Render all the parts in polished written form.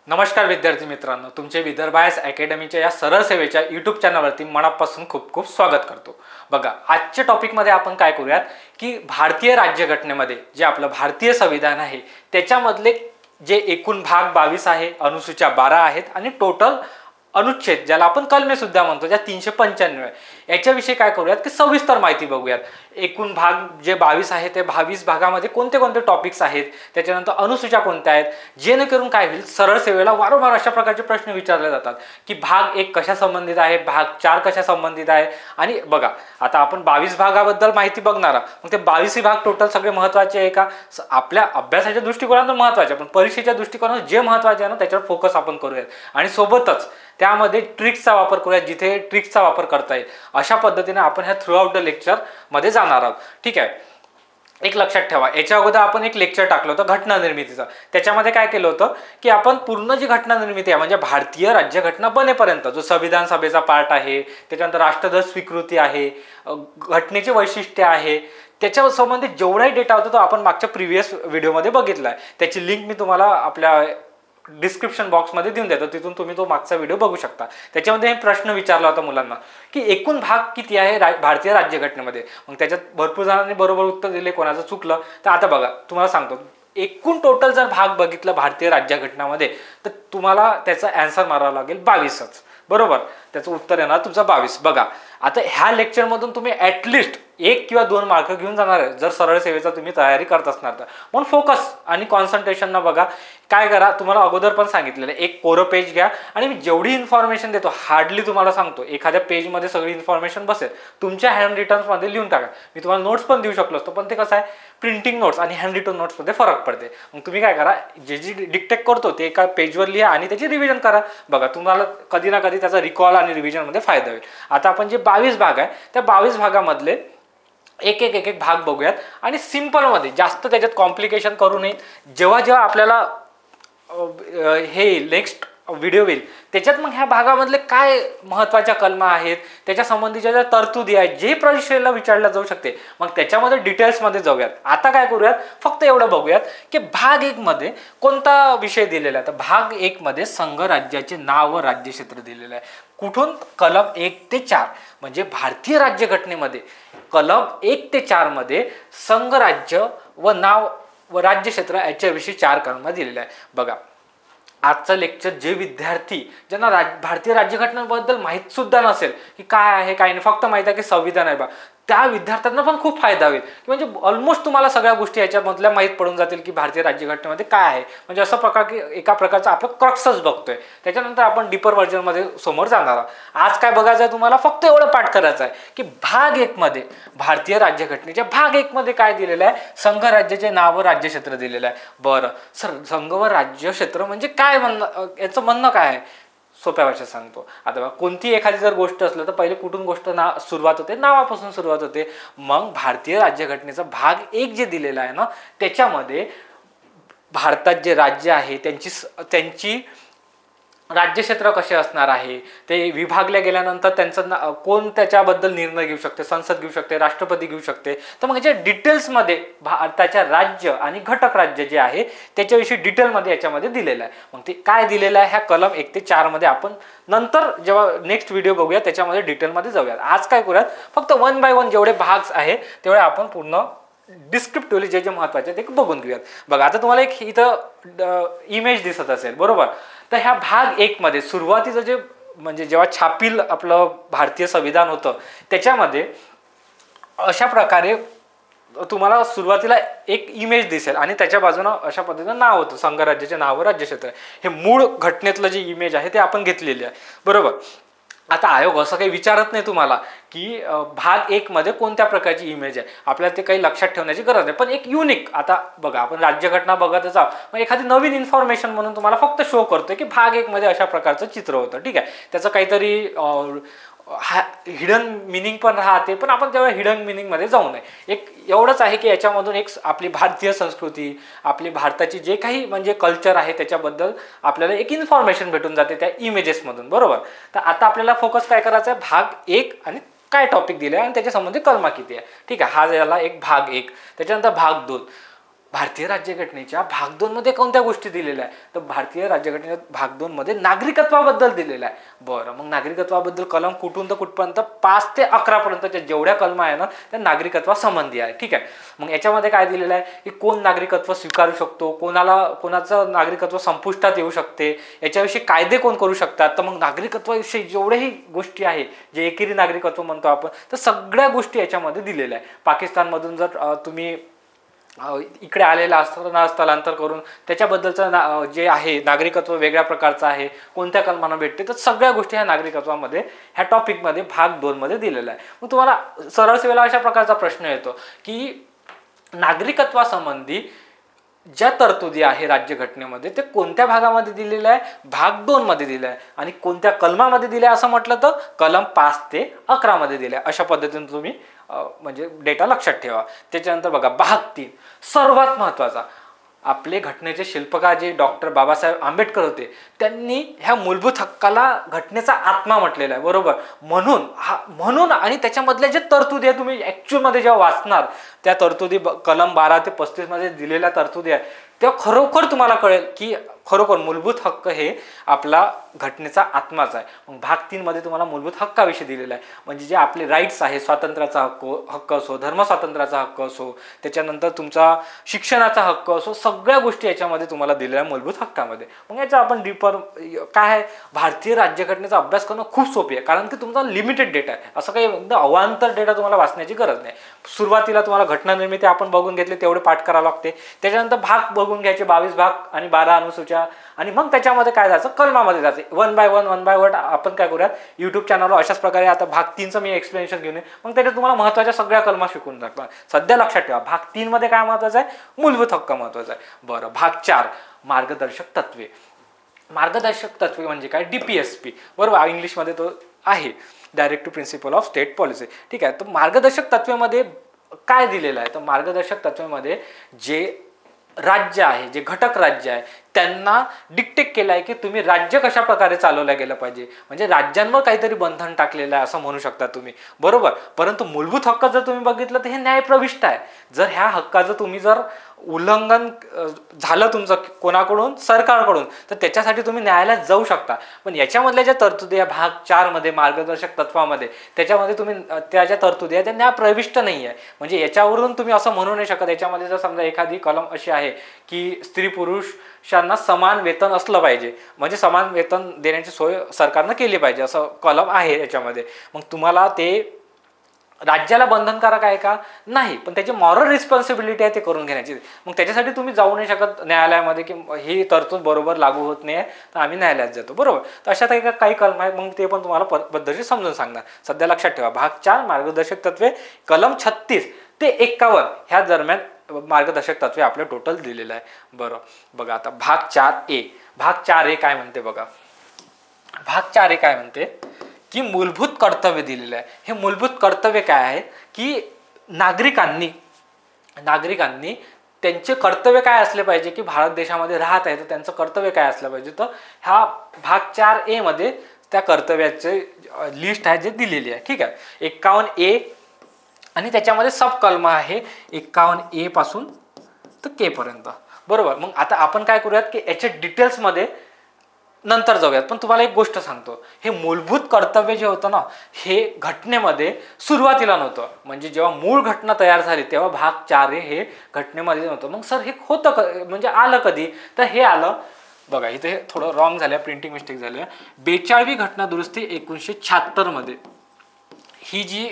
नमस्कार विद्यार्थी मित्रांनो, तुमचे विदर्भ आयएस अकॅडमीच्या या सरळ सेवेच्या यूट्यूब चॅनलवरती मनापासून खूप खूप स्वागत करतो। बघा, आजच्या टॉपिकमध्ये आपण काय करूयात की भारतीय राज्यघटनेमध्ये जे आपलं भारतीय संविधान आहे त्याच्यामधले जे एकूण भाग 22 आहे, अनुसूच्या 12 आहेत आणि टोटल अनुच्छेद ज्याला आपण कलमे सुद्धा म्हणतो ज्या 395 आहे, याच्याविषयी काय करूयात की सविस्तर माहिती बघूयात। एकूण भाग जे 22 आहे ते 22 भागामध्ये कोणते कोणते टॉपिक्स आहेत, त्याच्यानंतर अनुसूच्या कोणत्या आहेत, जेणेकरून काय होईल सरळ सेवेला वारंवार अशा प्रकारचे प्रश्न विचारले जातात की भाग 1 कशा संबंधित आहे, भाग 4 कशा संबंधित आहे। आणि बघा, आता आपण 22 भागाबद्दल माहिती बघणार आहोत, मग ते 22 भाग टोटल सगळे महत्त्वाचे आहे का? आपल्या अभ्यासाच्या दृष्टिकोनातून महत्त्वाचे, पण परीक्षेच्या दृष्टिकोनातून जे महत्त्वाचे आहे ना त्याच्यावर फोकस आपण करूयात आणि सोबतच त्यामध्ये ट्रिक्सचा वापर करूया, जिथे ट्रिक्सचा वापर करता येईल अशा पद्धतीने आपण ह्या थ्रू आउट द लेक्चर मध्ये जाणार आहोत। ठीक आहे, एक लक्षात ठेवा, याच्या अगोदर आपण एक लेक्चर टाकलं होतं घटना निर्मितीचं। त्याच्यामध्ये काय केलं होतं की आपण पूर्ण जी घटना निर्मिती आहे म्हणजे भारतीय राज्यघटना बनेपर्यंत जो संविधान सभेचा पार्ट आहे, त्याच्यानंतर राष्ट्रध्वज स्वीकृती आहे, घटनेचे वैशिष्ट्य आहे, त्याच्या संबंधित जेवढाही डेटा होता तो आपण मागच्या प्रिव्हियस व्हिडिओमध्ये बघितला आहे। त्याची लिंक मी तुम्हाला आपल्या डिस्क्रिप्शन बॉक्समध्ये देऊन देतो, तिथून तुम्ही तो मागचा व्हिडिओ बघू शकता। त्याच्यामध्ये हे प्रश्न विचारला होता मुलांना की एकूण भाग किती आहे भारतीय राज्यघटनेमध्ये, मग त्याच्यात भरपूर जणांनी बरोबर उत्तर दिले, कोणाचं चुकलं। तर आता बघा, तुम्हाला सांगतो एकूण टोटल जर भाग बघितलं भारतीय राज्यघटनामध्ये तर तुम्हाला त्याचा आन्सर मारावा लागेल 22च, बरोबर? त्याचं उत्तर येणार तुमचं 22। बघा, आता ह्या लेक्चरमधून तुम्ही ॲटलिस्ट 1 किंवा 2 मार्क घेऊन जाणार आहे जर सरळ सेवेचा तुम्ही तयारी करत असणार तर। म्हणून फोकस आणि कॉन्सन्ट्रेशन ना बघा, काय करा, तुम्हाला अगोदर पण सांगितलेलं आहे, एक कोरं पेज घ्या आणि मी जेवढी इन्फॉर्मेशन देतो हार्डली तुम्हाला सांगतो एखाद्या पेजमध्ये सगळी इन्फॉर्मेशन बसेल, तुमच्या हँड रिटन्समध्ये लिहून टाका। मी तुम्हाला नोट्स पण देऊ शकलो असतो, पण ते कसं आहे, प्रिंटिंग नोट्स आणि हँड रिटन नोट्समध्ये फरक पडते। मग तुम्ही काय करा, जे डिक्टेट करतो ते एका पेजवर लिहा आणि त्याची रिव्हिजन करा। बघा, तुम्हाला कधी ना कधी त्याचा रिकॉल आणि रिव्हिजनमध्ये फायदा होईल। आता आपण जे 22 भाग आहे त्या 22 भागामधले एक एक भाग बघूयात आणि सिंपलमध्ये, जास्त त्याच्यात कॉम्प्लिकेशन करू नये। जेव्हा जेव्हा आपल्याला हे नेक्स्ट व्हिडिओ होईल त्याच्यात मग ह्या भागामधले काय महत्त्वाच्या कलमा आहेत, त्याच्या संबंधीच्या ज्या तरतुदी आहेत, जे परीक्षेला विचारल्या जाऊ शकते, मग त्याच्यामध्ये डिटेल्समध्ये जाऊयात। आता काय करूयात, फक्त एवढं बघूयात की भाग 1 मध्ये कोणता विषय दिलेला आहे। तर भाग 1 मध्ये संघ राज्याचे नाव व राज्यक्षेत्र दिलेलं आहे। कुठून? कलम 1 ते 4 म्हणजे भारतीय राज्यघटनेमध्ये कलम 1 ते 4 मध्ये संघ राज्य व नाव व राज्यक्षेत्र याच्याविषयी 4 कलम दिलेले आहे। बघा, आजचं लेक्चर जे विद्यार्थी ज्यांना भारतीय राज्यघटनेबद्दल माहीत सुद्धा नसेल की काय आहे काय नाही, फक्त माहिती आहे की संविधान आहे बा, त्या विद्यार्थ्यांना पण खूप फायदा होईल। म्हणजे ऑलमोस्ट तुम्हाला सगळ्या गोष्टी याच्यामधल्या माहीत पडून जातील की भारतीय राज्यघटनेमध्ये काय आहे। म्हणजे असं प्रकार की एका प्रकारचा आपण क्रक्सच बघतोय, त्याच्यानंतर आपण डीपर व्हर्जनमध्ये समोर जाणार आहोत। आज काय बघायचं आहे तुम्हाला, फक्त एवढं पाठ करायचं आहे की भाग 1 मध्ये भारतीय राज्यघटनेच्या भाग 1 मध्ये काय दिलेलं आहे, संघ राज्याचे नाव व राज्यक्षेत्र दिलेलं आहे। बरं सर, संघ व राज्यक्षेत्र म्हणजे काय म्हणणं, याचं म्हणणं काय आहे? सोप्या भाषेत सांगतो। आता कोणती एखादी जर गोष्ट असलं तर पहिले कुठून गोष्ट सुरुवात होते, नावापासून सुरुवात होते। मग भारतीय राज्यघटनेचा भाग 1 जे दिलेला आहे ना, त्याच्यामध्ये भारतात जे राज्य आहे त्यांची राज्यक्षेत्र कसे असणार आहे, ते विभागल्या गेल्यानंतर त्यांचं कोण त्याच्याबद्दल निर्णय घेऊ शकते, संसद घेऊ शकते, राष्ट्रपती घेऊ शकते। तर मग याच्या डिटेल्समध्ये भारताच्या राज्य आणि घटक राज्य जे आहे त्याच्याविषयी डिटेलमध्ये याच्यामध्ये दिलेलं आहे। मग ते काय दिलेलं आहे, ह्या कलम 1 ते 4 मध्ये आपण नंतर जेव्हा नेक्स्ट व्हिडिओ बघूया त्याच्यामध्ये डिटेलमध्ये जाऊयात। आज काय करूयात, फक्त 1 बाय 1 जेवढे भाग आहे तेवढे आपण पूर्ण डिस्क्रिप्टिव्हली जे महत्त्वाचे ते बघून घेऊयात। बघा, आता तुम्हाला एक इथं इमेज दिसत असेल, बरोबर? तर ह्या भाग 1 मध्ये सुरुवातीचं जे म्हणजे जेव्हा छापील आपलं भारतीय संविधान होतं त्याच्यामध्ये अशा प्रकारे तुम्हाला सुरुवातीला एक इमेज दिसेल आणि त्याच्या बाजूनं अशा पद्धतीनं नाव होतं, संघ राज्याचे नाव व राज्यक्षेत्र। हे मूळ घटनेतलं जे इमेज आहे ते आपण घेतलेली आहे, बरोबर? आता आयोग असं काही विचारत नाही तुम्हाला की भाग 1 मध्ये कोणत्या प्रकारची इमेज आहे, आपल्याला ते काही लक्षात ठेवण्याची गरज नाही। पण एक युनिक, आता बघा आपण राज्यघटना बघतच आहोत, मग एखादी नवीन इन्फॉर्मेशन म्हणून तुम्हाला फक्त शो करतोय की भाग 1 मध्ये अशा प्रकारचं चित्र होतं। ठीक आहे, त्याचं काहीतरी हिडन मिनिंग पण राहते, पण आपण तेव्हा हिडन मिनिंग मध्ये जाऊ नये। एक एवढंच आहे की याच्यामधून एक आपली भारतीय संस्कृती, आपली भारताची जे काही म्हणजे कल्चर आहे त्याच्याबद्दल आपल्याला एक इन्फॉर्मेशन भेटून जाते त्या इमेजेसमधून, बरोबर? तर आता आपल्याला फोकस काय करायचा आहे, भाग 1 आणि काय टॉपिक दिले आणि त्याच्या संबंधी कलमा किती आहे। ठीक आहे, हा झाला एक भाग 1। त्याच्यानंतर भाग 2, भारतीय राज्यघटनेच्या भाग 2 मध्ये कोणत्या गोष्टी दिलेल्या आहे, तर भारतीय राज्यघटनेच्या भाग 2 मध्ये नागरिकत्वाबद्दल दिलेलं आहे. बरं, मग नागरिकत्वाबद्दल कलम कुठून तर कुठपर्यंत 5 ते 11 पर्यंतच्या जेवढ्या कलम आहे ना त्या नागरिकत्वासंबंधी आहे. ठीक आहे, मग याच्यामध्ये काय दिलेलं आहे की कोण नागरिकत्व स्वीकारू शकतो, कोणाचं नागरिकत्व संपुष्टात येऊ शकते, याच्याविषयी कायदे कोण करू शकतात. तर मग नागरिकत्वाविषयी जेवढेही गोष्टी आहे जे एकेरी नागरिकत्व म्हणतो आपण, तर सगळ्या गोष्टी याच्यामध्ये दिलेल्या आहे. पाकिस्तानमधून जर तुम्ही इकडे आलेला असताना स्थलांतर करून त्याच्याबद्दलचं जे आहे नागरिकत्व वेगळ्या प्रकारचं आहे, कोणत्या कलमानं भेटते, तर सगळ्या गोष्टी ह्या नागरिकत्वामध्ये ह्या टॉपिकमध्ये भाग 2 मध्ये दिलेला आहे. मग तुम्हाला सरळ सेवेला अशा प्रकारचा प्रश्न येतो की नागरिकत्वासंबंधी ज्या तरतुदी आहे राज्यघटनेमध्ये ते कोणत्या भागामध्ये दिलेल्या आहे, भाग 2 मध्ये दिल्या आहे. आणि कोणत्या कलमामध्ये दिल्या असं म्हटलं तर कलम 5 ते 11 मध्ये दिल्या. अशा पद्धतीने तुम्ही म्हणजे डेटा लक्षात ठेवा. त्याच्यानंतर बघा भाग 3 सर्वात महत्वाचा. आपले घटनेचे शिल्पकार जे डॉक्टर बाबासाहेब आंबेडकर होते त्यांनी ह्या मूलभूत हक्काला घटनेचा आत्मा म्हटलेला आहे. बरोबर, म्हणून आणि त्याच्यामधल्या जे तरतुदी आहे तुम्ही ऍक्च्युअल मध्ये जेव्हा वाचणार त्या तरतुदी कलम 12 ते 35 मध्ये दिलेल्या तरतुदी आहे तेव्हा खरोखर तुम्हाला कळेल की खरोखर मूलभूत हक्क हे आपला घटनेचा आत्माच आहे. मग भाग 3 मध्ये तुम्हाला मूलभूत हक्काविषयी दिलेला आहे. म्हणजे जे आपले राईट्स आहे, स्वातंत्र्याचा हक्क असो, धर्मस्वातंत्र्याचा हक्क असो, त्याच्यानंतर तुमचा शिक्षणाचा हक्क असो, सगळ्या गोष्टी याच्यामध्ये तुम्हाला दिलेल्या मूलभूत हक्कामध्ये. मग याचा आपण डीपर काय आहे, भारतीय राज्यघटनेचा अभ्यास करणं खूप सोपी आहे कारण की तुमचा लिमिटेड डेटा आहे. असं काही एकदम अवांतर डेटा तुम्हाला वाचण्याची गरज नाही. सुरुवातीला तुम्हाला घटना निर्मिती आपण बघून घेतले तेवढे पाठ करावं लागते. त्याच्यानंतर भाग बघून घ्यायचे 22 भाग आणि 12 अनुसूच्या, आणि मग त्याच्यामध्ये काय जायचं कलमामध्ये जायचं. वन बाय वन आपण काय करूयात युट्यूब चॅनलवर अशाच प्रकारे आता भाग 3चं मी एक्सप्लेनेशन घेऊन मग त्याच्यात तुम्हाला महत्त्वाच्या सगळ्या कलमा शिकून टाकणार. सध्या लक्षात ठेवा भाग 3 मध्ये काय महत्त्वाचं आहे, मूलभूत हक्क महत्त्वाचा आहे. बरं, भाग 4 मार्गदर्शक तत्वे. मार्गदर्शक तत्वे म्हणजे काय, DPSP. बरोबर, इंग्लिशमध्ये तो आहे directive principle of state policy. ठीक आहे, तर मार्गदर्शक तत्वेमध्ये काय दिलेलं आहे, तर मार्गदर्शक तत्वेमध्ये जे राज्य आहे, जे घटक राज्य आहे त्यांना डिक्टेट केलं आहे की तुम्ही राज्य कशा प्रकारे चालवलं गेलं पाहिजे. म्हणजे राज्यांवर काहीतरी बंधन टाकलेलं आहे असं म्हणू शकता तुम्ही. बरोबर, परंतु मूलभूत हक्क जर तुम्ही बघितलं तर हे न्यायप्रविष्ट आहे. जर ह्या हक्काचं तुम्ही जर उल्लंघन झालं तुमचं कोणाकडून, सरकारकडून, तर त्याच्यासाठी तुम्ही न्यायालयात जाऊ शकता. पण याच्यामधल्या ज्या तरतुदी आहे भाग 4 मध्ये मार्गदर्शक तत्वामध्ये, त्याच्यामध्ये तुम्ही त्या ज्या तरतुदी आहे त्या न्यायप्रविष्ट नाही आहे. म्हणजे याच्यावरून तुम्ही असं म्हणू नाही शकत. याच्यामध्ये जर समजा एखादी कलम अशी आहे की स्त्री पुरुषांना समान वेतन असलं पाहिजे, म्हणजे समान वेतन देण्याची सोय सरकारनं केली पाहिजे असं कलम आहे याच्यामध्ये, मग तुम्हाला ते राज्याला बंधनकारक आहे का, नाही, पण त्याची मॉरल रिस्पॉन्सिबिलिटी आहे ते करून घेण्याची. मग त्याच्यासाठी तुम्ही जाऊ नाही शकत न्यायालयामध्ये की ही तरतूद बरोबर लागू होत नाही तर आम्ही न्यायालयात जातो. बरोबर, तर अशा काही कलम आहेत, मग ते पण तुम्हाला पद्धतशीर समजून सांगणार. सध्या लक्षात ठेवा भाग 4 मार्गदर्शक तत्वे कलम 36 ते 51 ह्या दरम्यान मार्गदर्शक तत्वे आपले टोटल दिलेलं आहे. बरं, बघा आता भाग 4A. भाग 4A काय म्हणते बघा, भाग 4A काय म्हणते की मूलभूत कर्तव्य दिलेलं आहे. हे मूलभूत कर्तव्य काय आहे की नागरिकांनी त्यांचे कर्तव्य काय असले पाहिजे की भारत देशामध्ये राहत आहे तर त्यांचं कर्तव्य काय असलं पाहिजे. तर ह्या भाग 4A मध्ये त्या कर्तव्याचे लिस्ट आहे जे दिलेली आहे. ठीक आहे, 51A आणि त्याच्यामध्ये सब कलम आहे 51A पासून तर K पर्यंत. बरोबर, मग आता आपण काय करूयात की याच्या डिटेल्समध्ये नंतर जाऊयात. पण तुम्हाला एक गोष्ट सांगतो, हे मूलभूत कर्तव्य जे होतं ना हे घटनेमध्ये सुरुवातीला नव्हतं. म्हणजे जेव्हा मूळ घटना तयार झाली तेव्हा भाग 4A हे घटनेमध्ये नव्हतं. मग सर हे होतं म्हणजे आलं कधी, तर हे आलं बघा इथे थोडं रॉंग झालं, प्रिंटिंग मिस्टेक झाली. 42वी घटना दुरुस्ती 1976 मध्ये ही जी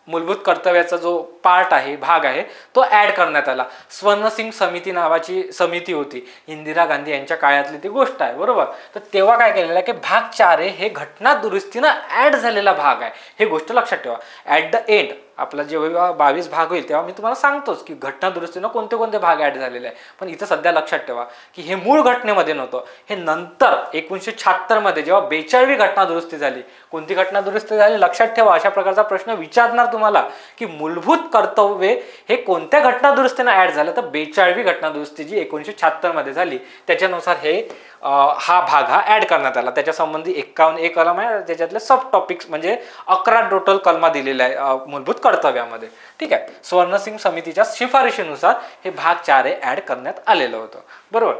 मूलभूत कर्तव्याचा जो पार्ट आहे, भाग आहे, तो ऍड करण्यात आला. स्वर्णसिंग समिती नावाची समिती होती, इंदिरा गांधी यांच्या काळातली ती गोष्ट आहे. बरोबर, तर तेव्हा काय केलेलं आहे की भाग 4A हे घटना दुरुस्तीनं ऍड झालेला भाग आहे. हे गोष्ट लक्षात ठेवा. ऍट द एंड आपला जेव्हा 22 भाग होईल तेव्हा मी तुम्हाला सांगतोच की घटना दुरुस्तीनं कोणते कोणते भाग ऍड झालेले आहे. पण इथं सध्या लक्षात ठेवा की हे मूळ घटनेमध्ये नव्हतं, हे नंतर 1976 मध्ये जेव्हा 42वी घटना दुरुस्ती झाली. कोणती घटना दुरुस्ती झाली लक्षात ठेवा. अशा प्रकारचा प्रश्न विचारणार तुम्हाला की मूलभूत कर्तव्य हे कोणत्या घटना दुरुस्तीनं ऍड झालं, तर 42वी घटना दुरुस्ती जी 1976 मध्ये झाली त्याच्यानुसार हे हा भाग हा ऍड करण्यात आला. त्याच्या संबंधी 51A कलम आहे, त्याच्यातले सब टॉपिक्स म्हणजे 11 टोटल कलमा दिलेल्या आहे मूलभूत कर्तव्यामध्ये, ठीक आहे. स्वर्णसिंग समितीच्या शिफारशीनुसार हे भाग 4A ऍड करण्यात आलेलं होतं, बरोबर.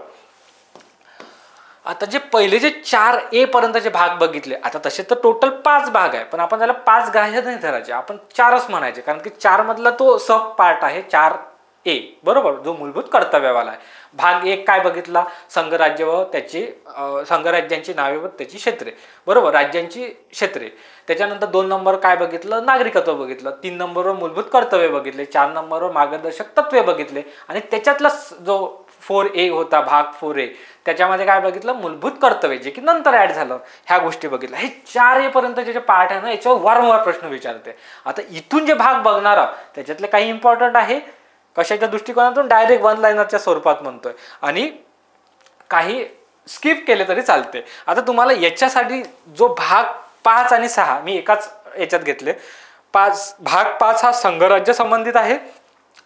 आता जे पहिले जे 4A पर्यंतचे भाग बघितले, आता तसे तर टोटल 5 भाग आहे, पण आपण त्याला 5 ग्राह्य नाही धरायचे, आपण 4च म्हणायचे, कारण की 4 मधला तो सब पार्ट आहे 4A, बरोबर, जो मूलभूत कर्तव्यावाला आहे. भाग 1 काय बघितला, संघराज्य व त्याची संघराज्यांची नावे व त्याची क्षेत्रे, बरोबर, राज्यांची क्षेत्रे. त्याच्यानंतर 2 नंबर काय बघितलं, नागरिकत्व बघितलं. 3 नंबरवर मूलभूत कर्तव्य बघितले. 4 नंबरवर मार्गदर्शक तत्वे बघितले. आणि त्याच्यातला जो 4A होता, भाग 4A, त्याच्यामध्ये काय बघितलं, मूलभूत कर्तव्य, जे की नंतर ऍड झालं, ह्या गोष्टी बघितल्या. हे 4A पर्यंतचे जे पार्ट आहे ना, याच्यावर वारंवार प्रश्न विचारते. आता इथून जे भाग बघणार आहोत त्याच्यातले काही इम्पॉर्टंट आहे, कशाच्या दृष्टिकोनातून, डायरेक्ट वन लाइनरच्या स्वरूपात म्हणतोय, आणि काही स्किप केले तरी चालते. आता तुम्हाला याच्यासाठी जो भाग 5 आणि 6 मी एकाच याच्यात घेतले. भाग 5 हा संघराज्य संबंधित आहे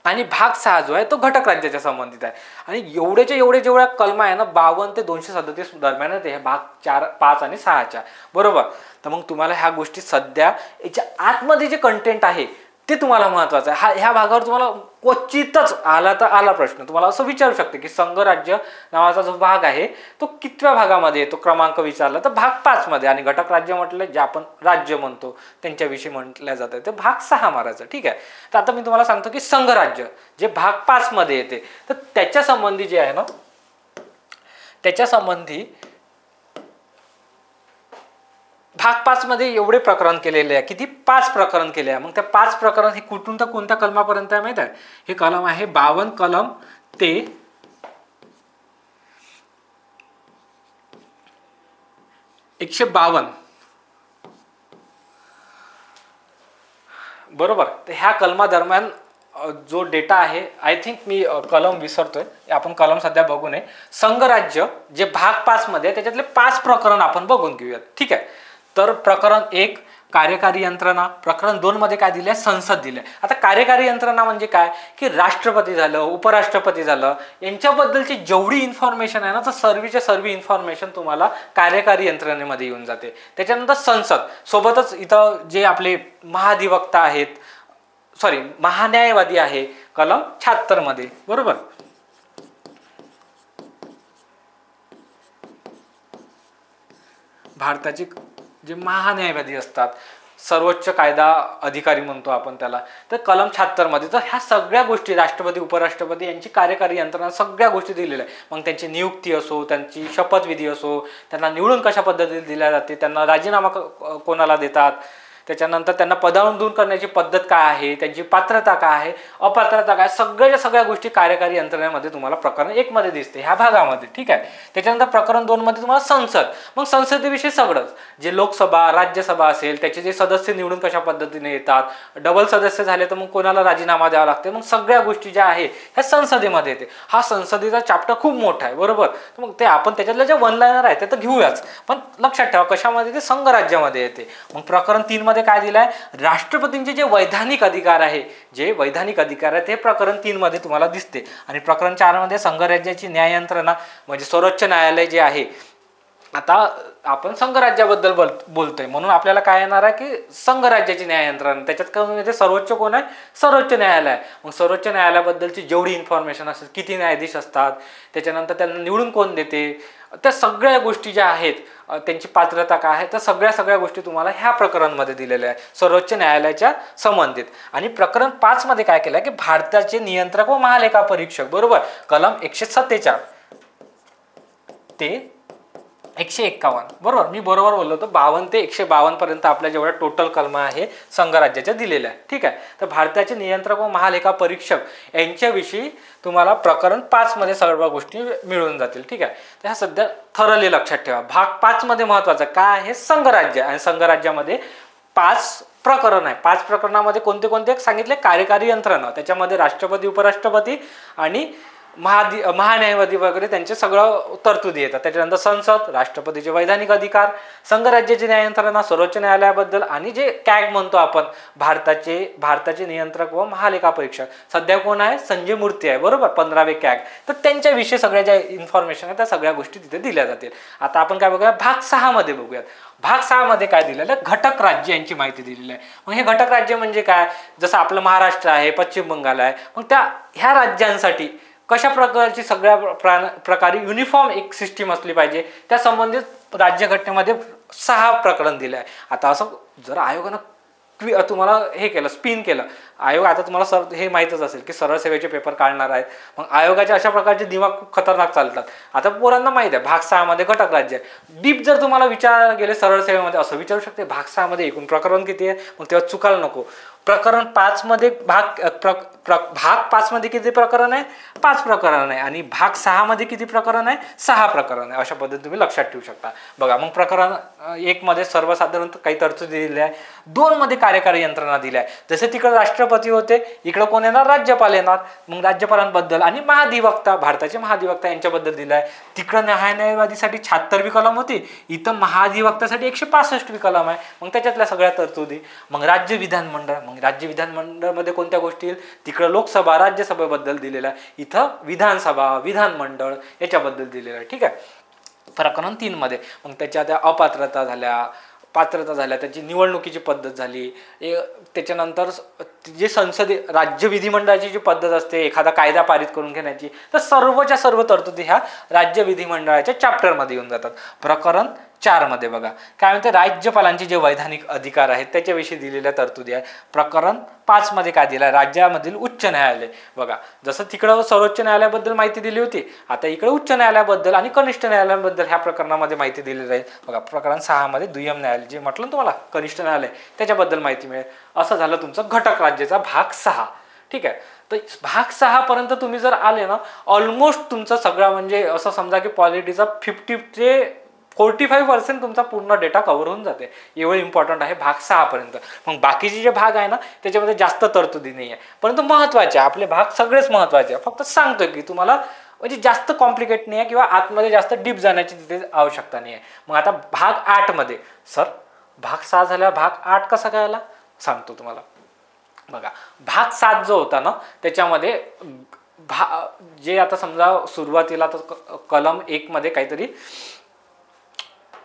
आणि भाग 6 जो आहे तो घटक राज्याच्या संबंधित आहे. आणि एवढे जेवढ्या कलमा आहे ना, 52 ते 237 दरम्यान आहे हे भाग 4, 5 आणि 6च्या, बरोबर. तर मग तुम्हाला ह्या गोष्टी सध्या याच्या आतमध्ये जे कंटेंट आहे ते तुम्हाला महत्त्वाचं आहे. ह्या भागावर तुम्हाला क्वचितच आला तर आला प्रश्न, तुम्हाला असं विचारू शकते की संघराज्य नावाचा जो भाग आहे तो कितव्या भागामध्ये येतो, क्रमांक विचारला तर भाग 5 मध्ये, आणि घटक राज्य म्हटलं जे आपण राज्य म्हणतो त्यांच्याविषयी म्हटलं जातं ते भाग 6 मारायचं, ठीक आहे. तर आता मी तुम्हाला सांगतो की संघराज्य जे भाग 5 मध्ये येते, तर त्याच्या संबंधी जे आहे ना, त्याच्या संबंधी भाग 5 मध्ये एवढे प्रकरण केलेले आहे, किती 5 प्रकरण केले आहे. मग त्या 5 प्रकरण हे कुठून तर कोणत्या कलमापर्यंत आहे माहित आहे, हे कलम आहे 52 कलम ते 152, बरोबर. तर ह्या कलमा दरम्यान जो डेटा आहे, आय थिंक मी कलम विसरतोय, आपण कलम सध्या बघू नये. संघराज्य जे भाग 5 मध्ये त्याच्यातले 5 प्रकरण आपण बघून घेऊयात, ठीक आहे. तर प्रकरण 1 कार्यकारी यंत्रणा, प्रकरण 2 मध्ये काय दिलंय, संसद दिलंय. आता कार्यकारी यंत्रणा म्हणजे काय की राष्ट्रपती झालं, उपराष्ट्रपती झालं, यांच्याबद्दलची जेवढी इन्फॉर्मेशन आहे ना, तर सर्व इन्फॉर्मेशन तुम्हाला कार्यकारी यंत्रणेमध्ये येऊन जाते. त्याच्यानंतर संसद सोबतच इथं जे आपले महाधिवक्ता आहेत, सॉरी महान्यायवादी आहे कलम 76 मध्ये, बरोबर. भारताचे जे महान्यायवादी असतात, सर्वोच्च कायदा अधिकारी म्हणतो आपण त्याला, तर कलम 76 मध्ये. तर ह्या सगळ्या गोष्टी, राष्ट्रपती उपराष्ट्रपती यांची कार्यकारी यंत्रणा, सगळ्या गोष्टी दिलेल्या आहे. मग त्यांची नियुक्ती असो, त्यांची शपथविधी असो, त्यांना निवडून कशा पद्धतीने दिल्या जाते, त्यांना राजीनामा कोणाला देतात, त्याच्यानंतर त्यांना पदावरून दूर करण्याची पद्धत काय आहे, त्यांची पात्रता काय आहे, अपात्रता काय, सगळ्या गोष्टी कार्यकारी यंत्रणेमध्ये तुम्हाला प्रकरण 1 मध्ये दिसते ह्या भागामध्ये, ठीक आहे. त्याच्यानंतर प्रकरण 2 मध्ये तुम्हाला संसद, मग संसदेविषयी सगळंच, जे लोकसभा राज्यसभा असेल त्याचे जे सदस्य निवडून कशा पद्धतीने येतात, डबल सदस्य झाले तर मग कोणाला राजीनामा द्यावा लागते, मग सगळ्या गोष्टी ज्या आहे ह्या संसदेमध्ये येते. हा संसदेचा चॅप्टर खूप मोठा आहे, बरोबर. तर मग ते आपण त्याच्यातल्या जे वन लाइनर आहे ते तर घेऊयाच, पण लक्षात ठेवा कशामध्ये ते संघराज्यामध्ये येते. मग प्रकरण 3 मध्ये काय दिलंय, राष्ट्रपतींचे जे वैधानिक अधिकार आहे, ते प्रकरण 3 मध्ये तुम्हाला दिसते. आणि प्रकरण 4 मध्ये संघराज्याची न्याय यंत्रणा म्हणजे सर्वोच्च न्यायालय जे आहे. आता आपण संघराज्याबद्दल बोलतोय म्हणून आपल्याला काय येणार आहे की संघराज्याची न्याय यंत्रणा, त्याच्यात काय म्हणजे सर्वोच्च कोण आहे, सर्वोच्च न्यायालय. मग सर्वोच्च न्यायालयाबद्दलची जेवढी इन्फॉर्मेशन असेल, किती न्यायाधीश असतात, त्याच्यानंतर त्यांना निवडून कोण देते, त्या सगळ्या गोष्टी ज्या आहेत, त्यांची पात्रता काय आहे, तर सगळ्या गोष्टी तुम्हाला ह्या प्रकरणांमध्ये दिलेल्या आहे सर्वोच्च न्यायालयाच्या संबंधित. आणि प्रकरण 5 मध्ये काय केलं की भारताचे नियंत्रक व महालेखा परीक्षक, बरोबर, कलम 147 ते 151, बरोबर, मी बरोबर बोललो होतो. 52 ते 152 पर्यंत आपल्या जेवढ्या टोटल कलमा आहे संघराज्याच्या दिलेल्या आहे, ठीक आहे. तर भारताचे नियंत्रक व महालेखा परीक्षक यांच्याविषयी तुम्हाला प्रकरण 5 मध्ये सर्व गोष्टी मिळून जातील, ठीक आहे. तर ह्या सध्या थरली लक्षात ठेवा. भाग 5 मध्ये महत्वाचं काय आहे, संघराज्य, आणि संघराज्यामध्ये 5 प्रकरण आहे. 5 प्रकरणामध्ये कोणते सांगितले, कार्यकारी यंत्रणा, त्याच्यामध्ये राष्ट्रपती उपराष्ट्रपती आणि महान्यायवादी वगैरे त्यांचे सगळं तरतुदी येतात. त्याच्यानंतर संसद, राष्ट्रपतीचे वैधानिक अधिकार, संघराज्याची न्याय यंत्रणा, सर्वोच्च न्यायालयाबद्दल आणि जे कॅग म्हणतो आपण भारताचे नियंत्रक व महालेखा परीक्षक सध्या कोण आहे, संजय मूर्ती आहे बरोबर, 15वे कॅग. तर त्यांच्याविषयी सगळ्या ज्या इन्फॉर्मेशन आहे त्या सगळ्या गोष्टी तिथे दिल्या जातील. आता आपण काय बघूया, भाग 6 मध्ये बघूयात. भाग 6 मध्ये काय दिलेलं आहे, घटक राज्य यांची माहिती दिलेली आहे. मग हे घटक राज्य म्हणजे काय, जसं आपलं महाराष्ट्र आहे, पश्चिम बंगाल आहे, मग ह्या राज्यांसाठी कशा प्रकारची सगळ्या प्रकारे युनिफॉर्म एक सिस्टीम असली पाहिजे, त्या संबंधित राज्यघटनेमध्ये 6 प्रकरण दिले आहे. आता असं जर आयोगानं तुम्हाला हे केलं, स्पिन केलं, आयोग आता तुम्हाला हे माहीतच असेल की सरळ सेवेचे पेपर काढणार आहेत. मग आयोगाच्या अशा प्रकारचे दिमाग खूप खतरनाक चालतात. आता पोरांना माहिती आहे भाग 6 मध्ये घटक राज्य आहे. डीप जर तुम्हाला विचार गेले सरळ सेवेमध्ये असं विचारू शकते, भाग 6 मध्ये एकूण प्रकरण किती आहे, मग तेव्हा चुकायला नको. प्रकरण 5 मध्ये भाग 5 मध्ये किती प्रकरण आहे, 5 प्रकरण आहे. आणि भाग 6 मध्ये किती प्रकरण आहे, 6 प्रकरण आहे. अशा पद्धतीने तुम्ही लक्षात ठेवू शकता. बघा, मग प्रकरण 1 मध्ये सर्वसाधारण काही तरतुदी दिल्या आहे, 2 मध्ये कार्यकारी यंत्रणा दिल्या आहे. जसे तिकडे राष्ट्रपती होते, इकडे कोण येणार, राज्यपाल येणार. मग राज्यपालांबद्दल आणि महाधिवक्ता, भारताचे महाधिवक्ता यांच्याबद्दल दिलं आहे. तिकडे न्यायवादीसाठी 76वी कलम होती, इथं महाधिवक्त्यासाठी 165वी कलम आहे. मग त्याच्यातल्या सगळ्या तरतुदी. मग राज्य विधानमंडळ, मग राज्य विधानमंडळमध्ये कोणत्या गोष्टी येईल, तिकडं लोकसभा राज्यसभेबद्दल दिलेलं आहे, इथं विधानसभा विधानमंडळ याच्याबद्दल दिलेलं आहे. ठीक आहे. प्रकरण 3 मध्ये मग त्याच्या त्या अपात्रता झाल्या, पात्रता झाल्या, त्याची निवडणुकीची पद्धत झाली. त्याच्यानंतर जे संसदीय राज्य विधिमंडळाची जी पद्धत असते एखादा कायदा पारित करून घेण्याची, तर सर्वच्या सर्व तरतुदी ह्या राज्य विधिमंडळाच्या चॅप्टरमध्ये येऊन जातात. प्रकरण 4 मध्ये बघा काय म्हणते, राज्यपालांचे जे वैधानिक अधिकार आहेत त्याच्याविषयी दिलेल्या तरतुदी आहेत. प्रकरण 5 मध्ये काय दिलं, राज्यामधील उच्च न्यायालय. बघा, जसं तिकडं सर्वोच्च न्यायालयाबद्दल माहिती दिली होती, आता इकडे उच्च न्यायालयाबद्दल आणि कनिष्ठ न्यायालयाबद्दल ह्या प्रकरणामध्ये माहिती दिली जाईल. बघा, प्रकरण 6 मध्ये दुय्यम न्यायालय, जे म्हटलं ना तुम्हाला कनिष्ठ न्यायालय, त्याच्याबद्दल माहिती मिळेल. असं झालं तुमचं घटक राज्याचा भाग 6. ठीक आहे. तर भाग 6 पर्यंत तुम्ही जर आले ना, ऑलमोस्ट तुमचं सगळं म्हणजे असं समजा की पॉलिटीचा 50 ते 45% तुमचा पूर्ण डेटा कव्हर होऊन जाते. एवढं इम्पॉर्टंट आहे भाग 6 पर्यंत. मग बाकीचे जे भाग आहे ना त्याच्यामध्ये जास्त तरतुदी नाही आहे, परंतु महत्त्वाचे आपले भाग सगळेच महत्त्वाचे आहे. फक्त सांगतोय की तुम्हाला म्हणजे जास्त कॉम्प्लिकेट नाही आहे किंवा आतमध्ये जास्त डीप जाण्याची तिथे आवश्यकता नाही आहे. मग आता भाग 8 मध्ये, सर भाग 6 झाला, भाग 8 कसा काय आला सांगतो तुम्हाला. बघा, भाग 7 जो होता ना त्याच्यामध्ये जे आता समजा सुरुवातीला तर कलम 1 मध्ये काहीतरी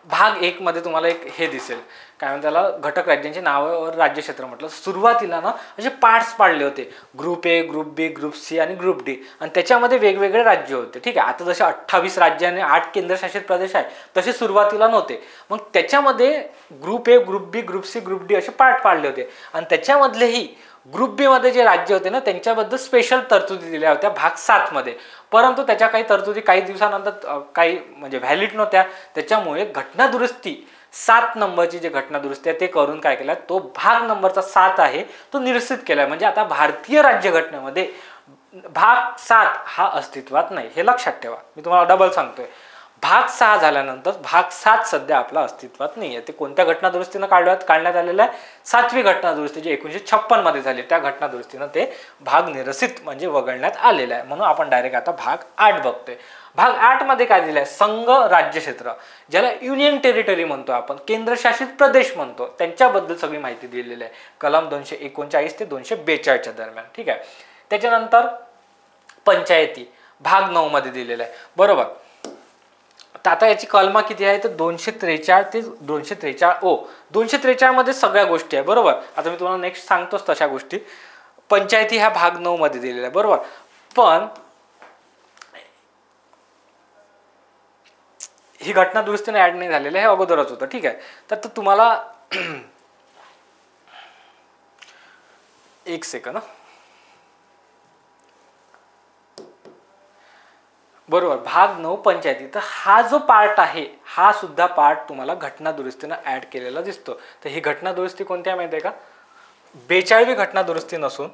भाग 1 मध्ये तुम्हाला एक हे दिसेल, काय म्हणतात त्याला, घटक राज्यांची नावावर राज्यक्षेत्र म्हटलं. सुरुवातीला ना असे पार्ट्स पाडले होते, group A, group B, group C आणि ग्रुप डी, आणि त्याच्यामध्ये वेगवेगळे राज्य होते. ठीक आहे. आता जसे 28 राज्य आणि 8 केंद्रशासित प्रदेश आहे तसे सुरुवातीला नव्हते. मग त्याच्यामध्ये group A, group B, group C, group D असे पार्ट पाडले होते, आणि त्याच्यामधलेही ग्रुप बी मध्ये जे राज्य होते ना त्यांच्याबद्दल स्पेशल तरतुदी दिल्या होत्या भाग 7 मध्ये. परंतु त्याच्या काही तरतुदी काही दिवसानंतर काही म्हणजे व्हॅलिड नव्हत्या, त्याच्यामुळे घटना दुरुस्ती 7 नंबरची जी घटना दुरुस्ती आहे ते करून काय केलं, तो भाग नंबरचा 7 आहे तो निरसित केलाय. म्हणजे आता भारतीय राज्यघटनेमध्ये भाग 7 हा अस्तित्वात नाही, हे लक्षात ठेवा. मी तुम्हाला डबल सांगतोय, भाग 6 झाल्यानंतर भाग 7 सध्या आपला अस्तित्वात नाही आहे. ते कोणत्या घटना दुरुस्तीनं काढण्यात आलेलं आहे, 7वी घटना दुरुस्ती जी 1956 मध्ये झाली, त्या घटना दुरुस्तीनं ते भाग निरसित म्हणजे वगळण्यात आलेला आहे. म्हणून आपण डायरेक्ट आता भाग 8 बघतोय. भाग 8 मध्ये काय दिलंय, संघ राज्य क्षेत्र, ज्याला युनियन टेरिटरी म्हणतो आपण, केंद्रशासित प्रदेश म्हणतो, त्यांच्याबद्दल सगळी माहिती दिलेली आहे कलम 239 ते 242 दरम्यान. ठीक आहे. त्याच्यानंतर पंचायती भाग 9 मध्ये दिलेला आहे बरोबर. तर आता याची कलमा किती आहे, तर 243 ते 243 ओ. 243 मध्ये सगळ्या गोष्टी आहे बरोबर. आता मी तुम्हाला नेक्स्ट सांगतोच तशा गोष्टी. पंचायती ह्या भाग 9 मध्ये दिलेला आहे बरोबर. पण ही घटना दुरुस्तीने ऍड नाही झालेली, हे अगोदरच होतं. ठीक आहे. तर तुम्हाला एक सेकंड बरोबर. भाग 9 पंचायती, तर हा जो पार्ट आहे हा सुद्धा पार्ट तुम्हाला घटना दुरुस्तीनं ऍड केलेला दिसतो. तर ही घटना दुरुस्ती कोणती आहे माहिती आहे का, 42वी घटना दुरुस्ती नसून,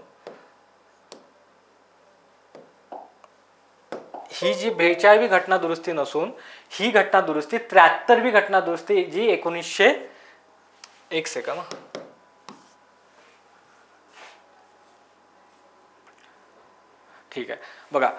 ही जी 42वी घटना दुरुस्ती नसून ही घटना दुरुस्ती 73वी घटना दुरुस्ती जी 1900 एक सेकंड ठीक आहे बघा,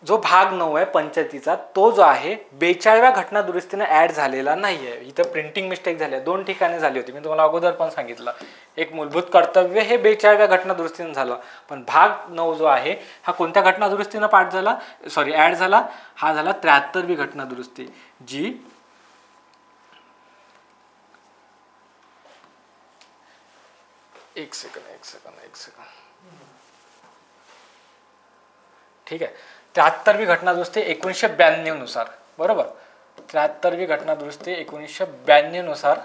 जो भाग 9 आहे पंचायतीचा, तो जो आहे 42व्या घटना दुरुस्तीने ऍड झालेला नाही आहे. इथं प्रिंटिंग मिस्टेक झाली आहे, 2 ठिकाणी झाली होती. मी तुम्हाला अगोदर पण सांगितलं, एक मूलभूत कर्तव्य हे 42व्या घटना दुरुस्तीने झालं, पण भाग 9 जो आहे हा कोणत्या घटना दुरुस्तीनं पाठ झाला, सॉरी ऍड झाला, हा झाला 73वी घटना दुरुस्ती, जी एक सेकंद ठीक आहे. 73वी घटना दुरुस्ती 1992 नुसार, बरोबर, 73वी घटना दुरुस्ती 1992 नुसार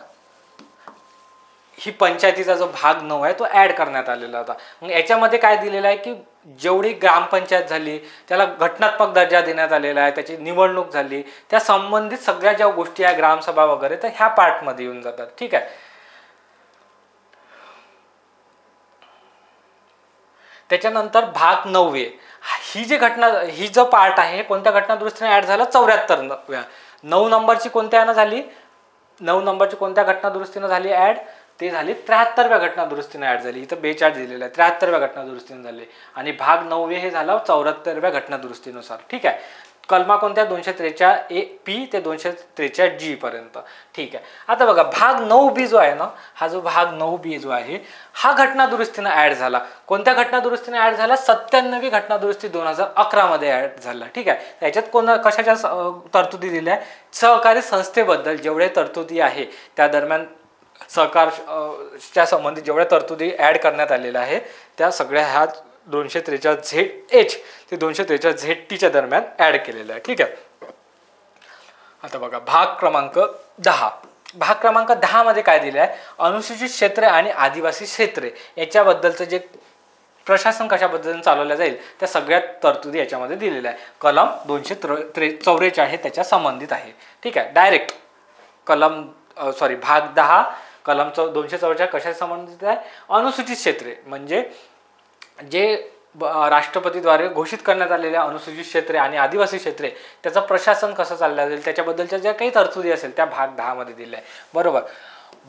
ही पंचायतीचा जो भाग 9 आहे तो ऍड करण्यात आलेला होता. मग याच्यामध्ये काय दिलेलं आहे की जेवढी ग्रामपंचायत झाली त्याला घटनात्मक दर्जा देण्यात आलेला आहे, त्याची निवडणूक झाली, त्या संबंधित सगळ्या ज्या गोष्टी आहे ग्रामसभा वगैरे, तर ह्या पार्टमध्ये येऊन जातात. ठीक आहे. त्याच्यानंतर भाग 9 ही जी घटना, ही जो पार्ट आहे कोणत्या घटना दुरुस्तीने ऍड झाला, 74व्या. 9 नंबरची कोणत्या झाली, 9 नंबरची कोणत्या घटना दुरुस्तीने झाली ऍड, ते झाली 73व्या घटना दुरुस्तीने ऍड झाली. इथं 42 दिलेलं आहे, 73व्या घटना दुरुस्तीने झाली. आणि भाग 9 हे झाला 74व्या घटना दुरुस्तीनुसार. ठीक आहे. कलमा कोणत्या, 243A-P ते 243G पर्यंत. ठीक आहे. आता बघा भाग 9B जो आहे ना, हा जो भाग 9B जो आहे हा घटना दुरुस्तीने ऍड झाला. कोणत्या घटना दुरुस्तीने ऍड झाला, 97वी घटना दुरुस्ती 2011 मध्ये ऍड झाला. ठीक आहे. त्याच्यात कशाच्या तरतुदी दिल्या, सहकारी संस्थेबद्दल जेवढे तरतुदी आहे त्या दरम्यान सहकारच्या संबंधित जेवढ्या तरतुदी ऍड करण्यात आलेल्या आहे त्या सगळ्या ह्या 243ZH ते 243ZT दरम्यान ऍड केलेलं आहे. ठीक आहे. आता बघा भाग क्रमांक 10. भाग क्रमांक 10 मध्ये काय दिलं आहे, अनुसूचित क्षेत्रे आणि आदिवासी क्षेत्रे याच्याबद्दलचं जे प्रशासन कशाबद्दल चालवलं जाईल त्या सगळ्या तरतुदी याच्यामध्ये दिलेल्या आहे. कलम 244 आहे त्याच्या संबंधित आहे. ठीक आहे. डायरेक्ट भाग 10 कलम 244 कशा संबंधित आहे, अनुसूचित क्षेत्रे म्हणजे जे राष्ट्रपतीद्वारे घोषित करण्यात आलेल्या अनुसूचित क्षेत्रे आणि आदिवासी क्षेत्रे त्याचं प्रशासन कसं चाललं जाईल त्याच्याबद्दलच्या ज्या काही तरतुदी असेल त्या भाग 10 मध्ये दिल्या आहे. बरोबर.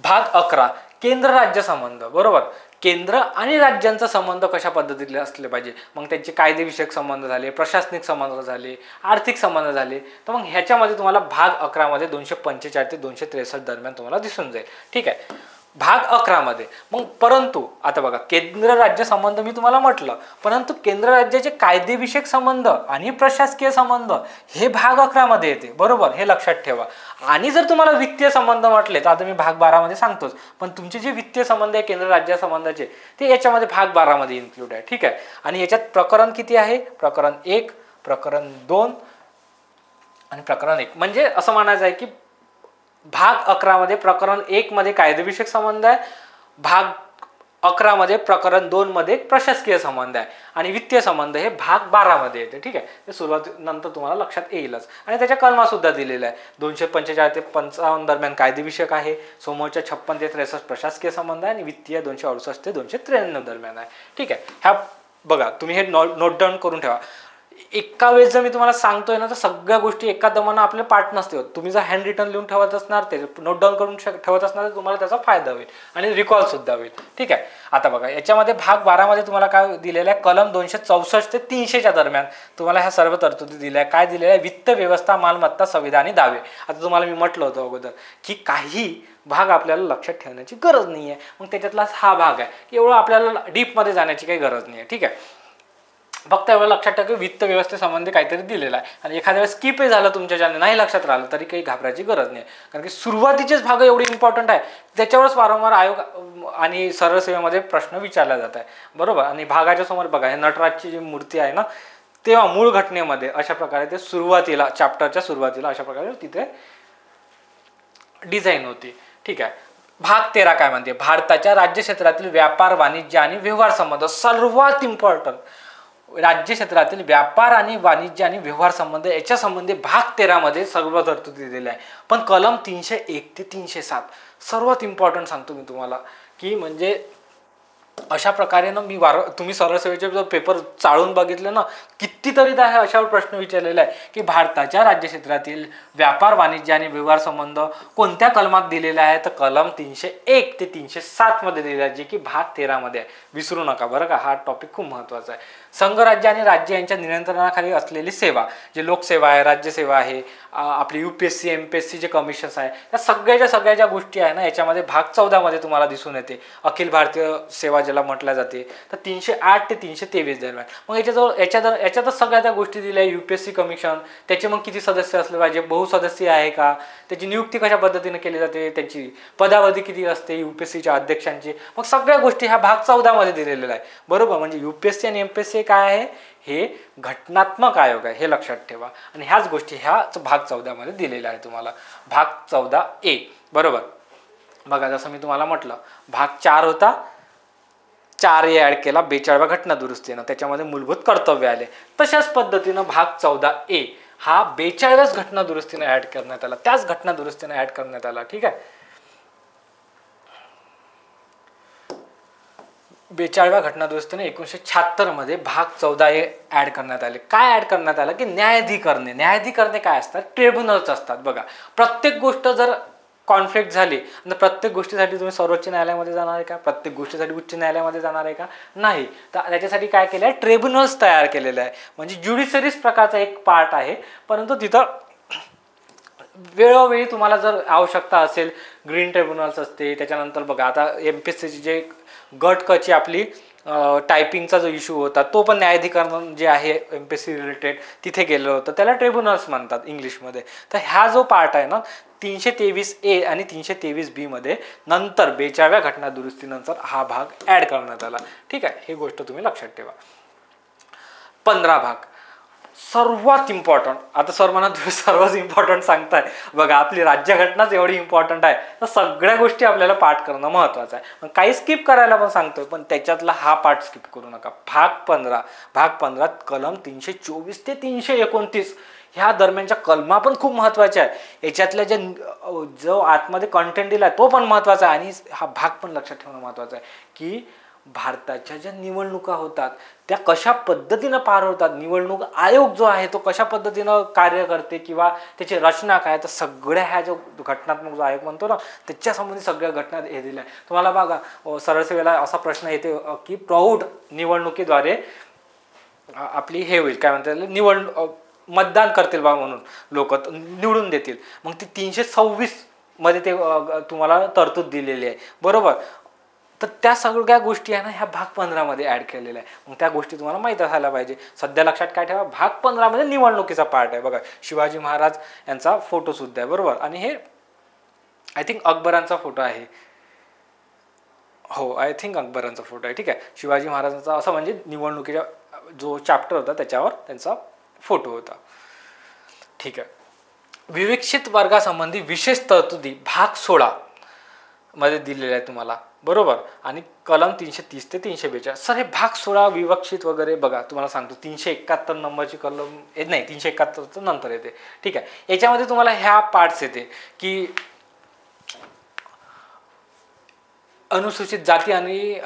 भाग 11 केंद्र राज्य संबंध. बरोबर. केंद्र आणि राज्यांचा संबंध कशा पद्धतीने असले पाहिजे, मग त्यांचे कायदेविषयक संबंध झाले, प्रशासनिक संबंध झाले, आर्थिक संबंध झाले, तर मग ह्याच्यामध्ये तुम्हाला भाग 11 मध्ये 245 ते 263 दरम्यान तुम्हाला दिसून जाईल. ठीक आहे. भाग 11 मध्ये मग परंतु आता बघा केंद्र राज्य संबंध मी तुम्हाला म्हटलं, परंतु केंद्र राज्याचे कायदेविषयक संबंध आणि प्रशासकीय संबंध हे भाग 11 मध्ये येते. बरोबर, हे लक्षात ठेवा. आणि जर तुम्हाला वित्तीय संबंध म्हटले तर आता मी भाग 12 मध्ये सांगतोच, पण तुमचे जे वित्तीय संबंध आहे केंद्र राज्य संबंधाचे ते याच्यामध्ये भाग 12 मध्ये इन्क्लूड आहे. ठीक आहे. आणि याच्यात प्रकरण किती आहे, प्रकरण 1, प्रकरण 2 आणि प्रकरण 1. म्हणजे असं म्हणायचं आहे की भाग 11 मध्ये प्रकरण 1 मध्ये कायदेविषयक संबंध आहे, भाग 11 मध्ये प्रकरण 2 मध्ये प्रशासकीय संबंध आहे आणि वित्तीय संबंध हे भाग 12 मध्ये येते. ठीक आहे. ते सुरुवातीनंतर तुम्हाला लक्षात येईलच. आणि त्याच्या कलमा सुद्धा दिलेला आहे. 245 ते 55 दरम्यान कायदेविषयक आहे, समोरच्या 56 ते 63 प्रशासकीय संबंध आहे आणि वित्तीय 268 ते 293 दरम्यान आहे. ठीक आहे. ह्या बघा तुम्ही हे नोट डाऊन करून ठेवा. एका वेळेस जर मी तुम्हाला सांगतोय ना तर सगळ्या गोष्टी एका दमानं आपले पाठ नसते होत. तुम्ही जर हँड रिटन लिहून ठेवत असणार, ते नोट डाऊन करून ठेवत असणार तर तुम्हाला त्याचा फायदा होईल आणि रिकॉल सुद्धा होईल. ठीक आहे. आता बघा याच्यामध्ये भाग 12 मध्ये तुम्हाला काय दिलेलं आहे, कलम 264 ते 300 दरम्यान तुम्हाला ह्या सर्व तरतुदी दिल्या आहे. काय दिलेलं आहे, वित्त व्यवस्था, मालमत्ता, संविधानी दावे. आता तुम्हाला मी म्हटलं होतं अगोदर की काही भाग आपल्याला लक्षात ठेवण्याची गरज नाही आहे, मग त्याच्यातला हा भाग आहे की एवढं आपल्याला डीपमध्ये जाण्याची काही गरज नाही आहे. ठीक आहे. फक्त एवढं लक्षात ठेवा की वित्त व्यवस्थेसंबंधी काहीतरी दिलेलं आहे आणि एखाद्या वेळेस स्किपही झालं तुमच्या ज्याने नाही लक्षात राहिलं तरी काही घाबरायची गरज नाही, कारण की सुरुवातीचेच भाग एवढे इम्पॉर्टंट आहे, त्याच्यावरच वारंवार आयोग आणि सरळ सेवेमध्ये प्रश्न विचारला जात आहे. बरोबर. आणि भागाच्या समोर बघा हे नटराजची जी मूर्ती आहे ना, तेव्हा मूळ घटनेमध्ये अशा प्रकारे ते सुरुवातीला चॅप्टरच्या सुरुवातीला अशा प्रकारे तिथे डिझाईन होती. ठीक आहे. भाग 13 काय म्हणते, भारताच्या राज्य क्षेत्रातील व्यापार, वाणिज्य आणि व्यवहार संबंध. सर्वात इम्पॉर्टंट, राज्य क्षेत्रातील व्यापार आणि वाणिज्य आणि व्यवहार संबंध याच्या संबंधी भाग 13 मध्ये सर्व तरतुदी दिलेल्या आहे. पण कलम 301 ते 307 सर्वात इम्पॉर्टंट सांगतो मी तुम्हाला की म्हणजे अशा प्रकारे ना तुम्ही सरळ सेवेचे जर पेपर चाळून बघितले ना, कितीतरीदा हे अशावर प्रश्न विचारलेला आहे की भारताच्या राज्यक्षेत्रातील व्यापार वाणिज्य आणि व्यवहार संबंध कोणत्या कलमात दिलेला आहे, तर कलम 301 ते 307 मध्ये दिलेला आहे, जे की भाग 13 मध्ये आहे. विसरू नका बरं का, हा टॉपिक खूप महत्त्वाचा आहे. संघराज्य आणि राज्य यांच्या नियंत्रणाखाली असलेली सेवा, जे लोकसेवा आहे, राज्यसेवा आहे, आपली UPSC MPSC जे कमिशन्स आहे, या सगळ्या ज्या गोष्टी आहे ना, याच्यामध्ये भाग 14 मध्ये तुम्हाला दिसून येते. अखिल भारतीय सेवा ज्याला म्हटल्या जाते, तर 308 ते 323 दरम्यान. मग याच्यातच सगळ्या त्या गोष्टी दिल्या. UPSC कमिशन, त्याचे मग किती सदस्य असले पाहिजे, बहुसदस्यीय आहे का, त्याची नियुक्ती कशा पद्धतीने केली जाते, त्यांची पदावधी किती असते UPSCच्या अध्यक्षांची, मग सगळ्या गोष्टी ह्या भाग 14 मध्ये दिलेल्या आहे. बरोबर, म्हणजे UPSC आणि MPSC काय आहे, हे घटनात्मक आयोग आहे, हे लक्षात ठेवा. आणि ह्याच गोष्टी ह्याच भाग 14 मध्ये दिलेल्या आहे तुम्हाला. भाग 14A. बरोबर, बघा जसं मी तुम्हाला म्हटलं, भाग 4 होता, 4A ॲड केला 42व्या घटना दुरुस्तीनं, त्याच्यामध्ये मूलभूत कर्तव्य आले. तशाच पद्धतीनं भाग 14A हा 42व्याच घटना दुरुस्तीनं ॲड करण्यात आला, त्याच घटना दुरुस्तीनं ॲड करण्यात आला. ठीक आहे, 42व्या घटना दुरुस्तीने 1976 मध्ये भाग 14A ॲड करण्यात आले. काय ॲड करण्यात आलं की न्यायाधिकरणे काय असतात, ट्रिब्युनल्स असतात. बघा, प्रत्येक गोष्ट जर कॉन्फ्लिक्ट झाली आणि प्रत्येक गोष्टीसाठी तुम्ही सर्वोच्च न्यायालयामध्ये जाणार आहे का, प्रत्येक गोष्टीसाठी उच्च न्यायालयामध्ये जाणार आहे का, नाही. तर त्याच्यासाठी काय केलं आहे, ट्रिब्युनल्स तयार केलेलं आहे. म्हणजे ज्युडिशरीज प्रकारचा एक पार्ट आहे, परंतु तिथं वेळोवेळी तुम्हाला जर आवश्यकता असेल, ग्रीन ट्रिब्युनल्स असते. त्याच्यानंतर बघा, आता MPSCची जे गट कची आपली टायपिंगचा जो इश्यू होता, तो पण न्यायाधिकरण जे आहे MPSC रिलेटेड तिथे गेलं होतं, त्याला ट्रिब्युनल्स म्हणतात इंग्लिशमध्ये. तर हा जो पार्ट आहे ना, 323A आणि 323B मध्ये नंतर 42व्या घटना दुरुस्तीनंतर हा भाग ॲड करण्यात आला. ठीक आहे, ही गोष्ट तुम्ही लक्षात ठेवा. 15 भाग सर्वात इम्पॉर्टंट. आता सर म्हणा तुम्ही सर्वच इम्पॉर्टंट सांगताय. बघा, आपली राज्यघटनाच एवढी इम्पॉर्टंट आहे, तर सगळ्या गोष्टी आपल्याला पाठ करणं महत्त्वाचं आहे. मग काही स्किप करायला पण सांगतोय, पण त्याच्यातला हा पार्ट स्किप करू नका. भाग 15 कलम 324 ते 329 ह्या दरम्यानच्या कलमा पण खूप महत्त्वाच्या आहे. याच्यातल्या जो आतमध्ये कंटेंट दिला तो पण महत्त्वाचा आहे. आणि हा भाग पण लक्षात ठेवणं महत्त्वाचं आहे की भारताच्या ज्या निवडणुका होतात त्या कशा पद्धतीनं पार होतात, निवडणूक आयोग जो आहे तो कशा पद्धतीनं कार्य करते किंवा त्याची रचना काय, तर सगळ्या ह्या जो घटनात्मक जो आयोग म्हणतो ना, त्याच्या संबंधित सगळ्या घटना हे दिल्या आहे तुम्हाला. बघा, सरळ सेवेला असा प्रश्न येते की प्रौढ निवडणुकीद्वारे आपली हे होईल, काय म्हणतात, मतदान करतील बा म्हणून लोक निवडून देतील. मग ती 326 मध्ये ते तुम्हाला तरतूद दिलेली आहे. बरोबर, तर त्या सगळ्या गोष्टी आहे ना, ह्या भाग 15 मध्ये ॲड केलेल्या आहे. मग त्या गोष्टी तुम्हाला माहीत असायला पाहिजे. सध्या लक्षात काय ठेवा, भाग 15 मध्ये निवडणुकीचा पार्ट आहे. बघा, शिवाजी महाराज यांचा फोटो सुद्धा आहे. बरोबर, आणि हे आय थिंक अकबरांचा फोटो आहे. हो, आय थिंक अकबरांचा फोटो आहे. ठीक आहे, शिवाजी महाराजांचा असं म्हणजे निवडणुकीचा जो चॅप्टर होता त्याच्यावर त्यांचा फोटो होता. ठीक आहे, विवेक्षित वर्गासंबंधी विशेष तरतुदी भाग 16 मध्ये दिलेला आहे तुम्हाला. बरोबर, आणि कलम 330 ते 342. सर, हे भाग 16 विवक्षित वगैरे बघा, तुम्हाला सांगतो 371 नंबरची कलम नाही, 371 नंतर येते. ठीक आहे, याच्यामध्ये तुम्हाला ह्या पार्ट्स येते की अनुसूचित जाती आणि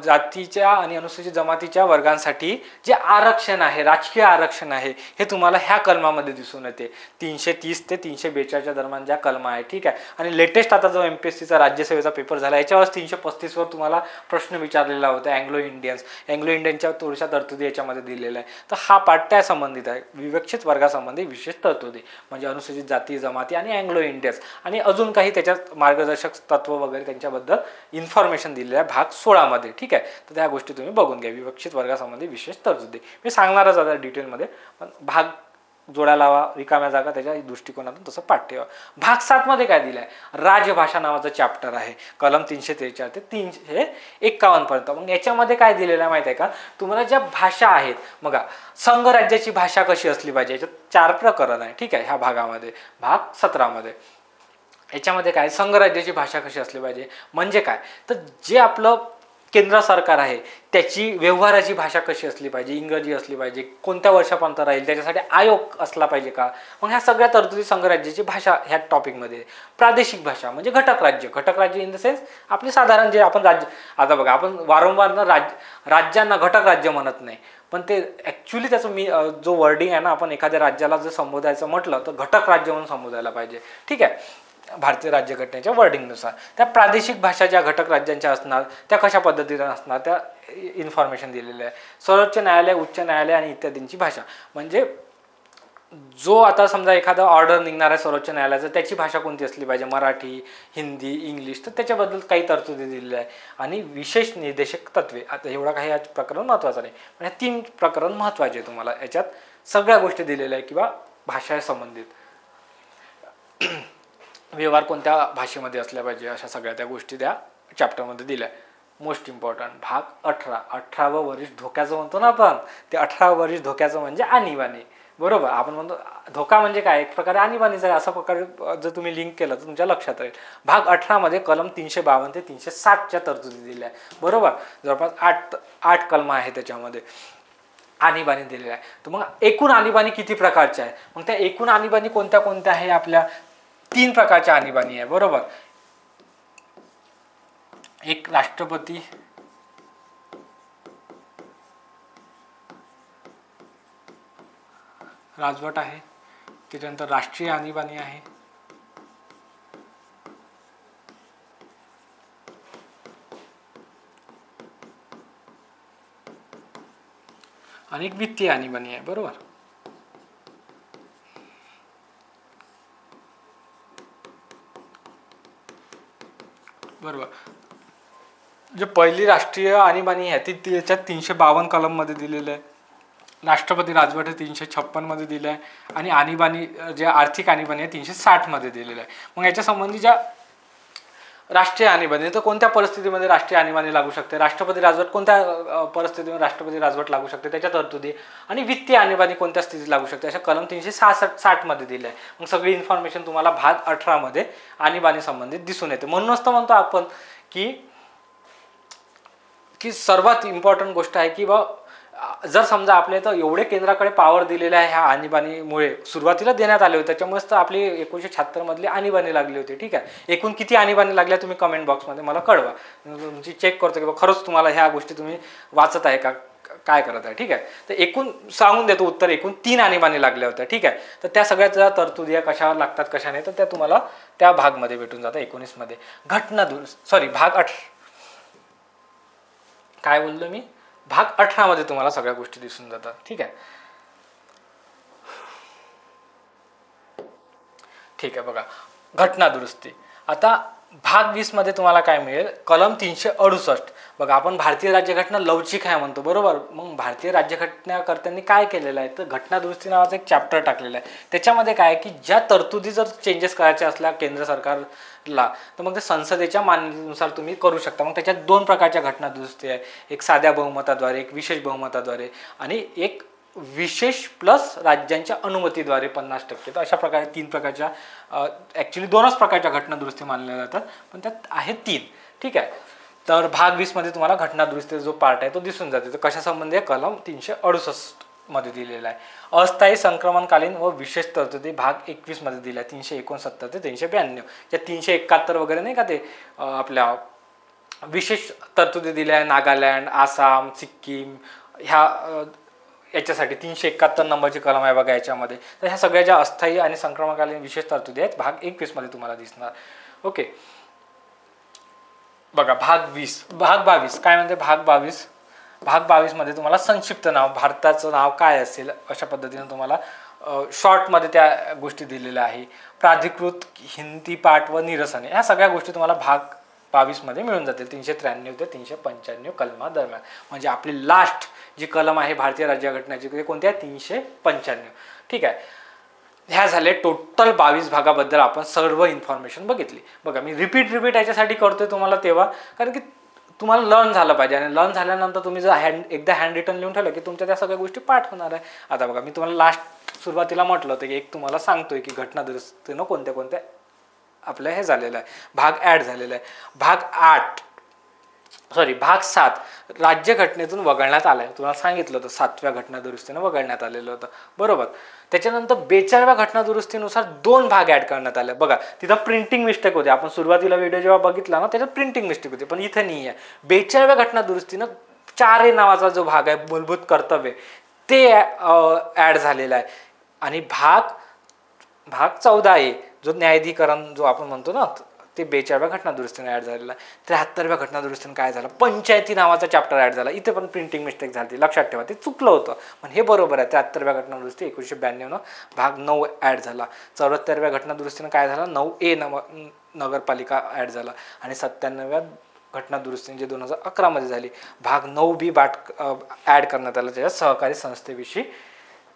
जातीच्या आणि अनुसूचित जमातीच्या वर्गांसाठी जे आरक्षण आहे, राजकीय आरक्षण आहे, हे तुम्हाला ह्या कलमामध्ये दिसून येते. 330 ते 342च्या दरम्यान ज्या कलमा आहे. ठीक आहे, आणि लेटेस्ट आता जो MPSCचा राज्यसेवेचा पेपर झाला याच्यावर 335 वर तुम्हाला प्रश्न विचारलेला होता. अँग्लो इंडियनच्या थोड्याशा तरतुदी याच्यामध्ये दिलेल्या आहे. तर हा पार्ट त्या संबंधित आहे, विवक्षित वर्गासंबंधी विशेष तरतुदी, म्हणजे अनुसूचित जाती जमाती आणि अँग्लो इंडियन्स, आणि अजून काही त्याच्यात मार्गदर्शक तत्व वगैरे त्यांच्याबद्दल इन्फॉर्मेशन दिलेलं आहे भाग 16 मध्ये. ठीक आहे, तर त्या गोष्टी तुम्ही बघून घ्या. विवक्षित वर्गासंबंधी विशेष तरतुदी मी सांगणारच आता डिटेलमध्ये, पण भाग जोड्या लावा, रिकाम्या जागा, त्याच्या दृष्टिकोनातून तसं पाठ ठेवा. भाग 7 मध्ये काय दिलं आहे, राजभाषा नावाचं चॅप्टर आहे, कलम 343 ते 351 पर्यंत. मग याच्यामध्ये काय दिलेलं आहे माहिती आहे का, तुम्हाला ज्या भाषा आहेत, बघा संघराज्याची भाषा कशी असली पाहिजे, याच्यात 4 प्रकरण आहे. ठीक आहे, ह्या भागामध्ये भाग 17 मध्ये याच्यामध्ये काय, संघराज्याची भाषा कशी असली पाहिजे म्हणजे काय, तर जे आपलं केंद्र सरकार आहे त्याची व्यवहाराची भाषा कशी असली पाहिजे, इंग्रजी असली पाहिजे, कोणत्या वर्षापर्यंत राहील, त्याच्यासाठी आयोग असला पाहिजे का, मग ह्या सगळ्या तरतुदी संघराज्याची भाषा ह्या टॉपिकमध्ये. प्रादेशिक भाषा म्हणजे घटक राज्य इन द सेन्स आपली साधारण जे आपण राज्य, आता बघा आपण वारंवार ना राज्यांना घटक राज्य म्हणत नाही, पण ते ॲक्च्युली त्याचं जो वर्डिंग आहे ना, आपण एखाद्या राज्याला जर संबोधायचं म्हटलं तर घटक राज्य म्हणून संबोधायला पाहिजे. ठीक आहे, भारतीय राज्यघटनेच्या वर्डिंगनुसार त्या प्रादेशिक भाषा ज्या घटक राज्यांच्या असणार त्या कशा पद्धतीने असणार त्या इन्फॉर्मेशन दिलेलं आहे. सर्वोच्च न्यायालय, उच्च न्यायालय आणि इत्यादींची भाषा म्हणजे जो आता समजा एखादा ऑर्डर निघणार आहे सर्वोच्च न्यायालयाचं त्याची भाषा कोणती असली पाहिजे, मराठी, हिंदी, इंग्लिश, तर त्याच्याबद्दल काही तरतुदी दिलेल्या आहे. आणि विशेष निर्देशक तत्वे, आता एवढा काही या प्रकरण महत्त्वाचं नाही, पण हे 3 प्रकरण महत्त्वाचे आहे. तुम्हाला याच्यात सगळ्या गोष्टी दिलेल्या आहे किंवा भाषा संबंधित व्यवहार कोणत्या भाषेमध्ये असल्या पाहिजे अशा सगळ्या त्या गोष्टी त्या चॅप्टरमध्ये दिल्या. मोस्ट इम्पॉर्टंट भाग 18वं वरिष्ठ धोक्याचं म्हणतो ना आपण, ते 18वं वरिष्ठ धोक्याचं म्हणजे आणीबाणी. बरोबर, आपण म्हणतो धोका म्हणजे काय, एक प्रकारे आणीबाणीचा आहे, असा प्रकारे जर तुम्ही लिंक केलं तर तुमच्या लक्षात राहील. भाग 18 मध्ये कलम 352 ते 360च्या तरतुदी दिल्या आहे. बरोबर, जवळपास 8 कलम आहे त्याच्यामध्ये आणीबाणी दिलेल्या आहे. तर मग एकूण आणीबाणी किती प्रकारच्या आहे, मग त्या एकूण आणीबाणी कोणत्या कोणत्या आहे, आपल्या 3 प्रकारच्या आणीबाणी आहे. बरोबर, एक राष्ट्रपती राजवट आहे, त्याच्यानंतर राष्ट्रीय आणीबाणी आहे, आणि एक वित्तीय आणीबाणी आहे. बरोबर, बरोबर. जे पहिली राष्ट्रीय आणीबाणी आहे ती त्याच्यात 352 कलममध्ये दिलेलं आहे. राष्ट्रपती राजवट 356 मध्ये दिलं आहे आणि आणीबाणी जे आर्थिक आणीबाणी आहे 360 मध्ये दिलेलं आहे. मग याच्या संबंधी ज्या राष्ट्रीय आणीबाणी, तर कोणत्या परिस्थितीमध्ये राष्ट्रीय आणीबाणी लागू शकते, राष्ट्रपती राजवट कोणत्या परिस्थितीमध्ये राष्ट्रपती राजवट लागू शकते त्याच्या तरतुदी, आणि वित्तीय आणीबाणी कोणत्या स्थितीत लागू शकते अशा कलम 360 मध्ये दिलं आहे. मग सगळी इन्फॉर्मेशन तुम्हाला भाग 18 मध्ये आणीबाणी संबंधित दिसून येते. म्हणूनच तर म्हणतो आपण की सर्वात इम्पॉर्टंट गोष्ट आहे की जर समजा आपल्या तर एवढे केंद्राकडे पॉवर दिलेले आहे ह्या आणीबाणीमुळे, सुरुवातीला देण्यात आले होते त्याच्यामुळेच तर आपली 1976 मधली आणीबाणी लागली होती. ठीक आहे, एकूण किती आणीबाणी लागल्या तुम्ही कमेंट बॉक्समध्ये मला कळवा, तुमची चेक करतो की खरंच तुम्हाला ह्या गोष्टी तुम्ही वाचत आहे का, काय करत आहे. ठीक आहे, तर एकूण सांगून देतो उत्तर, एकूण 3 आणीबाणी लागल्या होत्या. ठीक आहे, तर त्या सगळ्या तरतुदी कशावर लागतात कशा नाही तर त्या तुम्हाला त्या भागमध्ये भेटून जातात. 19 मध्ये घटना भाग 8 काय बोललो मी, भाग 18 मध्ये तुम्हाला सगळ्या गोष्टी दिसून जातात. ठीक आहे, ठीक आहे. बघा घटना दुरुस्ती, आता भाग 20 मध्ये तुम्हाला काय मिळेल, कलम 368. बघा आपण भारतीय राज्यघटना लवचिक आहे म्हणतो. बरोबर, मग भारतीय राज्यघटनाकर्त्यांनी काय केलेलं आहे तर घटना दुरुस्ती नावाचा एक चॅप्टर टाकलेला आहे. त्याच्यामध्ये काय की ज्या तरतुदी जर चेंजेस करायच्या असल्या केंद्र सरकारला तर मग ते संसदेच्या मान्यतेनुसार तुम्ही करू शकता. मग त्याच्यात 2 प्रकारच्या घटना दुरुस्ती आहे, एक साध्या बहुमताद्वारे, एक विशेष बहुमताद्वारे, आणि एक विशेष प्लस राज्यांच्या अनुमतीद्वारे 50%. तर अशा प्रकारे 3 प्रकारच्या ॲक्च्युली 2च प्रकारच्या घटना दुरुस्ती मानल्या जातात, पण त्यात आहेत 3. ठीक आहे, तर भाग 20 मध्ये तुम्हाला घटना दुरुस्तीचा जो पार्ट आहे तो दिसून जाते. तर कशा संबंधी आहे, कलम 368 मध्ये दिलेला आहे. अस्थायी संक्रमणकालीन व विशेष तरतुदी भाग 21 मध्ये दिल्या 369 ते 392. या 371 वगैरे नाही का ते आपल्या विशेष तरतुदी दिल्या आहे, नागालँड, आसाम, सिक्कीम ह्या याच्यासाठी 371 नंबरची कलम आहे बघा याच्यामध्ये. तर ह्या सगळ्या ज्या अस्थायी आणि संक्रमणकालीन विशेष तरतुदी आहेत भाग 21 मध्ये तुम्हाला दिसणार. ओके, बघा भाग 22 काय म्हणते, भाग 22 मध्ये तुम्हाला संक्षिप्त नाव, भारताचं नाव काय असेल अशा पद्धतीने तुम्हाला शॉर्टमध्ये त्या गोष्टी दिलेल्या आहे. प्राधिकृत हिंदी पाठ व निरसने ह्या सगळ्या गोष्टी तुम्हाला भाग 22 मध्ये मिळून जातील 393 ते 395 कलमा दरम्यान. म्हणजे आपली लास्ट जी कलम आहे भारतीय राज्यघटनेची ते कोणती आहे, 395. ठीक आहे, ह्या झाले टोटल 22 भागाबद्दल आपण सर्व इन्फॉर्मेशन बघितली. बघा मी रिपीट याच्यासाठी करतोय तुम्हाला तेव्हा कारण की तुम्हाला लर्न झालं पाहिजे, आणि लर्न झाल्यानंतर तुम्ही जर एकदा हँड रिटन लिहून ठेवलं की तुमच्या त्या सगळ्या गोष्टी पाठ होणार आहे. आता बघा मी तुम्हाला लास्ट सुरुवातीला म्हटलं होतं की एक तुम्हाला सांगतोय की घटना दुरुस्तीनं कोणत्या आपल्या हे झालेलं आहे, भाग ॲड झालेला आहे. भाग 8 भाग 7 राज्यघटनेतून वगळण्यात आलाय. तुम्हाला सांगितलं होतं 7व्या घटनादुरुस्तीनं वगळण्यात आलेलं होतं, बरोबर. त्याच्यानंतर 42व्या घटनादुरुस्तीनुसार 2 भाग ऍड करण्यात आले. बघा तिथं प्रिंटिंग मिस्टेक होते, आपण सुरुवातीला व्हिडिओ जेव्हा बघितला ना त्याच्यात प्रिंटिंग मिस्टेक होती, पण इथे नाही आहे. 42व्या घटनादुरुस्तीनं 4A नावाचा जो भाग आहे मूलभूत कर्तव्य ते ऍड झालेला आहे. आणि भाग 14A जो न्यायाधिकरण जो आपण म्हणतो ना ते 42व्या घटनादुरुस्तीने ऍड झालेला आहे. 73व्या घटनादुरुस्तीने काय झालं, पंचायती नावाचा चॅप्टर ऍड झाला. इथे पण प्रिंटिंग मिस्टेक झाली, लक्षात ठेवा, ते चुकलं होतं, पण हे बरोबर आहे. 73व्या घटनादुरुस्ती 1992 भाग 9 ऍड झाला. 74व्या घटनादुरुस्तीनं काय झालं, 9A नगरपालिका ऍड झाला. आणि 97व्या घटनादुरुस्ती जे 2011 मध्ये झाली, भाग 9B ऍड करण्यात आला, त्याच्यात सहकारी संस्थेविषयी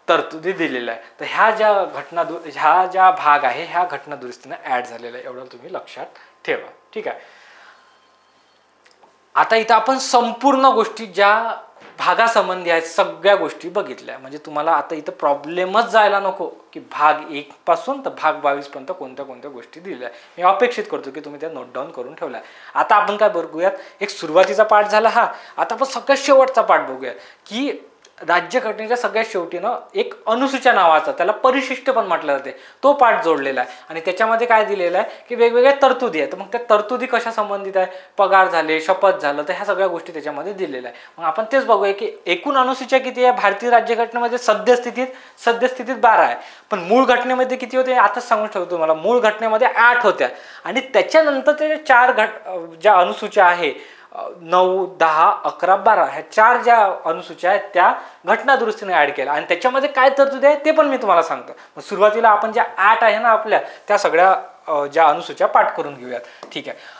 तरतुदी दिलेल्या आहे. तर ह्या ज्या भाग आहे ह्या घटनादुरुस्तीने ऍड झालेला आहे, एवढं तुम्ही लक्षात ठेवा. ठीक आहे. आता इथं आपण संपूर्ण गोष्टी ज्या भागासंबंधी आहेत सगळ्या गोष्टी बघितल्या, म्हणजे तुम्हाला आता इथं प्रॉब्लेमच जायला नको की भाग 1 पासून तर भाग 22 पर्यंत कोणत्या कोणत्या गोष्टी दिल्या. मी अपेक्षित करतो की तुम्ही त्या नोट डाऊन करून ठेवल्या. आता आपण काय बघूयात, एक सुरुवातीचा पार्ट झाला हा. आता आपण सगळ्यात शेवटचा पार्ट बघूया की राज्यघटनेच्या सगळ्यात शेवटी ना एक अनुसूच्या नावाचा, त्याला परिशिष्ट पण म्हटलं जाते, तो पार्ट जोडलेला आहे. आणि त्याच्यामध्ये काय दिलेलं आहे की वेगवेगळ्या तरतुदी आहेत. मग त्या तरतुदी कशा संबंधित आहे, पगार झाले, शपथ झालं, तर ह्या सगळ्या गोष्टी त्याच्यामध्ये दिलेल्या आहे. मग आपण तेच बघूया की एकूण अनुसूच्या किती आहे भारतीय राज्यघटनेमध्ये. सद्यस्थितीत 12 आहे, पण मूळ घटनेमध्ये किती होते आताच सांगून ठेवतो तुम्हाला. मूळ घटनेमध्ये 8 होत्या आणि त्याच्यानंतर ते 4 ज्या अनुसूच्या आहे 9, 10, 11, 12 ह्या 4 ज्या अनुसूच्या आहेत त्या घटनादुरुस्तीने ऍड केल्या. आणि त्याच्यामध्ये काय तरतुदी आहे ते पण मी तुम्हाला सांगतो. मग सुरुवातीला आपण ज्या 8 आहे ना आपल्या, त्या सगळ्या ज्या अनुसूच्या पाठ करून घेऊयात. ठीक आहे.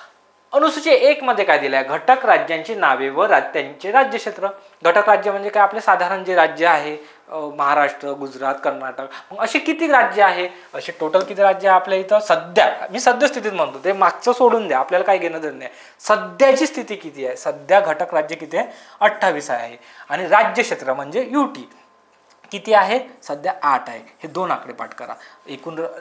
अनुसूची 1 मध्ये काय दिलं आहे, घटक राज्यांची नावे व त्यांचे राज्यक्षेत्र. घटक राज्य म्हणजे काय, आपले साधारण जे राज्य आहे महाराष्ट्र, गुजरात, कर्नाटक. मग असे किती राज्य आहे, असे टोटल किती राज्य आहे आपल्या इथं सध्या, मी सद्यस्थितीत म्हणतो, ते मागचं सोडून द्या, आपल्याला काय घेणं देणं नाही. सध्याची स्थिती किती आहे, सध्या घटक राज्य किती आहे, 28 आहे. आणि राज्यक्षेत्र म्हणजे UT किती आहे, सध्या 8 आहे. हे 2 आकडे पाठ करा.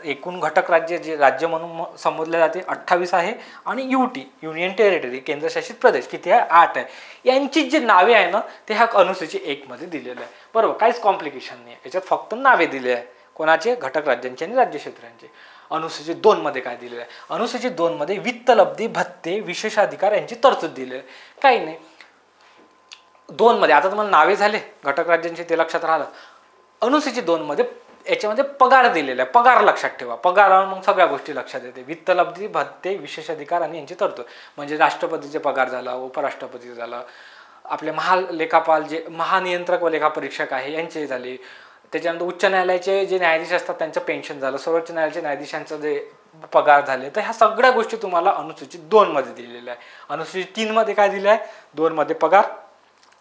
एकूण घटक राज्य जे राज्य म्हणून संबोधले जाते 28 आहे. आणि UT युनियन टेरिटरी केंद्रशासित प्रदेश किती आहे, 8 आहे. यांची जी नावे आहे ना ते ह्या अनुसूची 1 मध्ये दिलेलं आहे, बरोबर. काहीच कॉम्प्लिकेशन नाही आहे, याच्यात फक्त नावे दिले आहे कोणाचे, घटक राज्यांचे आणि राज्यक्षेत्रांचे. अनुसूची 2 मध्ये काय दिलेलं आहे, अनुसूची 2 मध्ये वित्त लब्धी, भत्ते, विशेषाधिकार यांची तरतूद दिलेली आहे. काही नाही 2 मध्ये. आता तुम्हाला नावे झाले घटक राज्यांचे, ते लक्षात राहिलं. अनुसूची 2 मध्ये याच्यामध्ये पगार दिलेला आहे. पगार लक्षात ठेवा, पगारावर मग सगळ्या गोष्टी लक्षात येते. वित्त लब्धी, भत्ते, विशेषाधिकार आणि यांची तरतूद म्हणजे राष्ट्रपतीचे पगार झाला, उपराष्ट्रपती झाला, आपले महालेखापाल जे महानियंत्रक व लेखापरीक्षक आहे यांचे झाले. त्याच्यानंतर उच्च न्यायालयाचे जे न्यायाधीश असतात त्यांचं पेन्शन झालं, सर्वोच्च न्यायालयाचे न्यायाधीशांचं जे पगार झाले. तर ह्या सगळ्या गोष्टी तुम्हाला अनुसूचित 2 मध्ये दिलेल्या आहे. अनुसूचित 3 मध्ये काय दिलं आहे, 2 मध्ये पगार,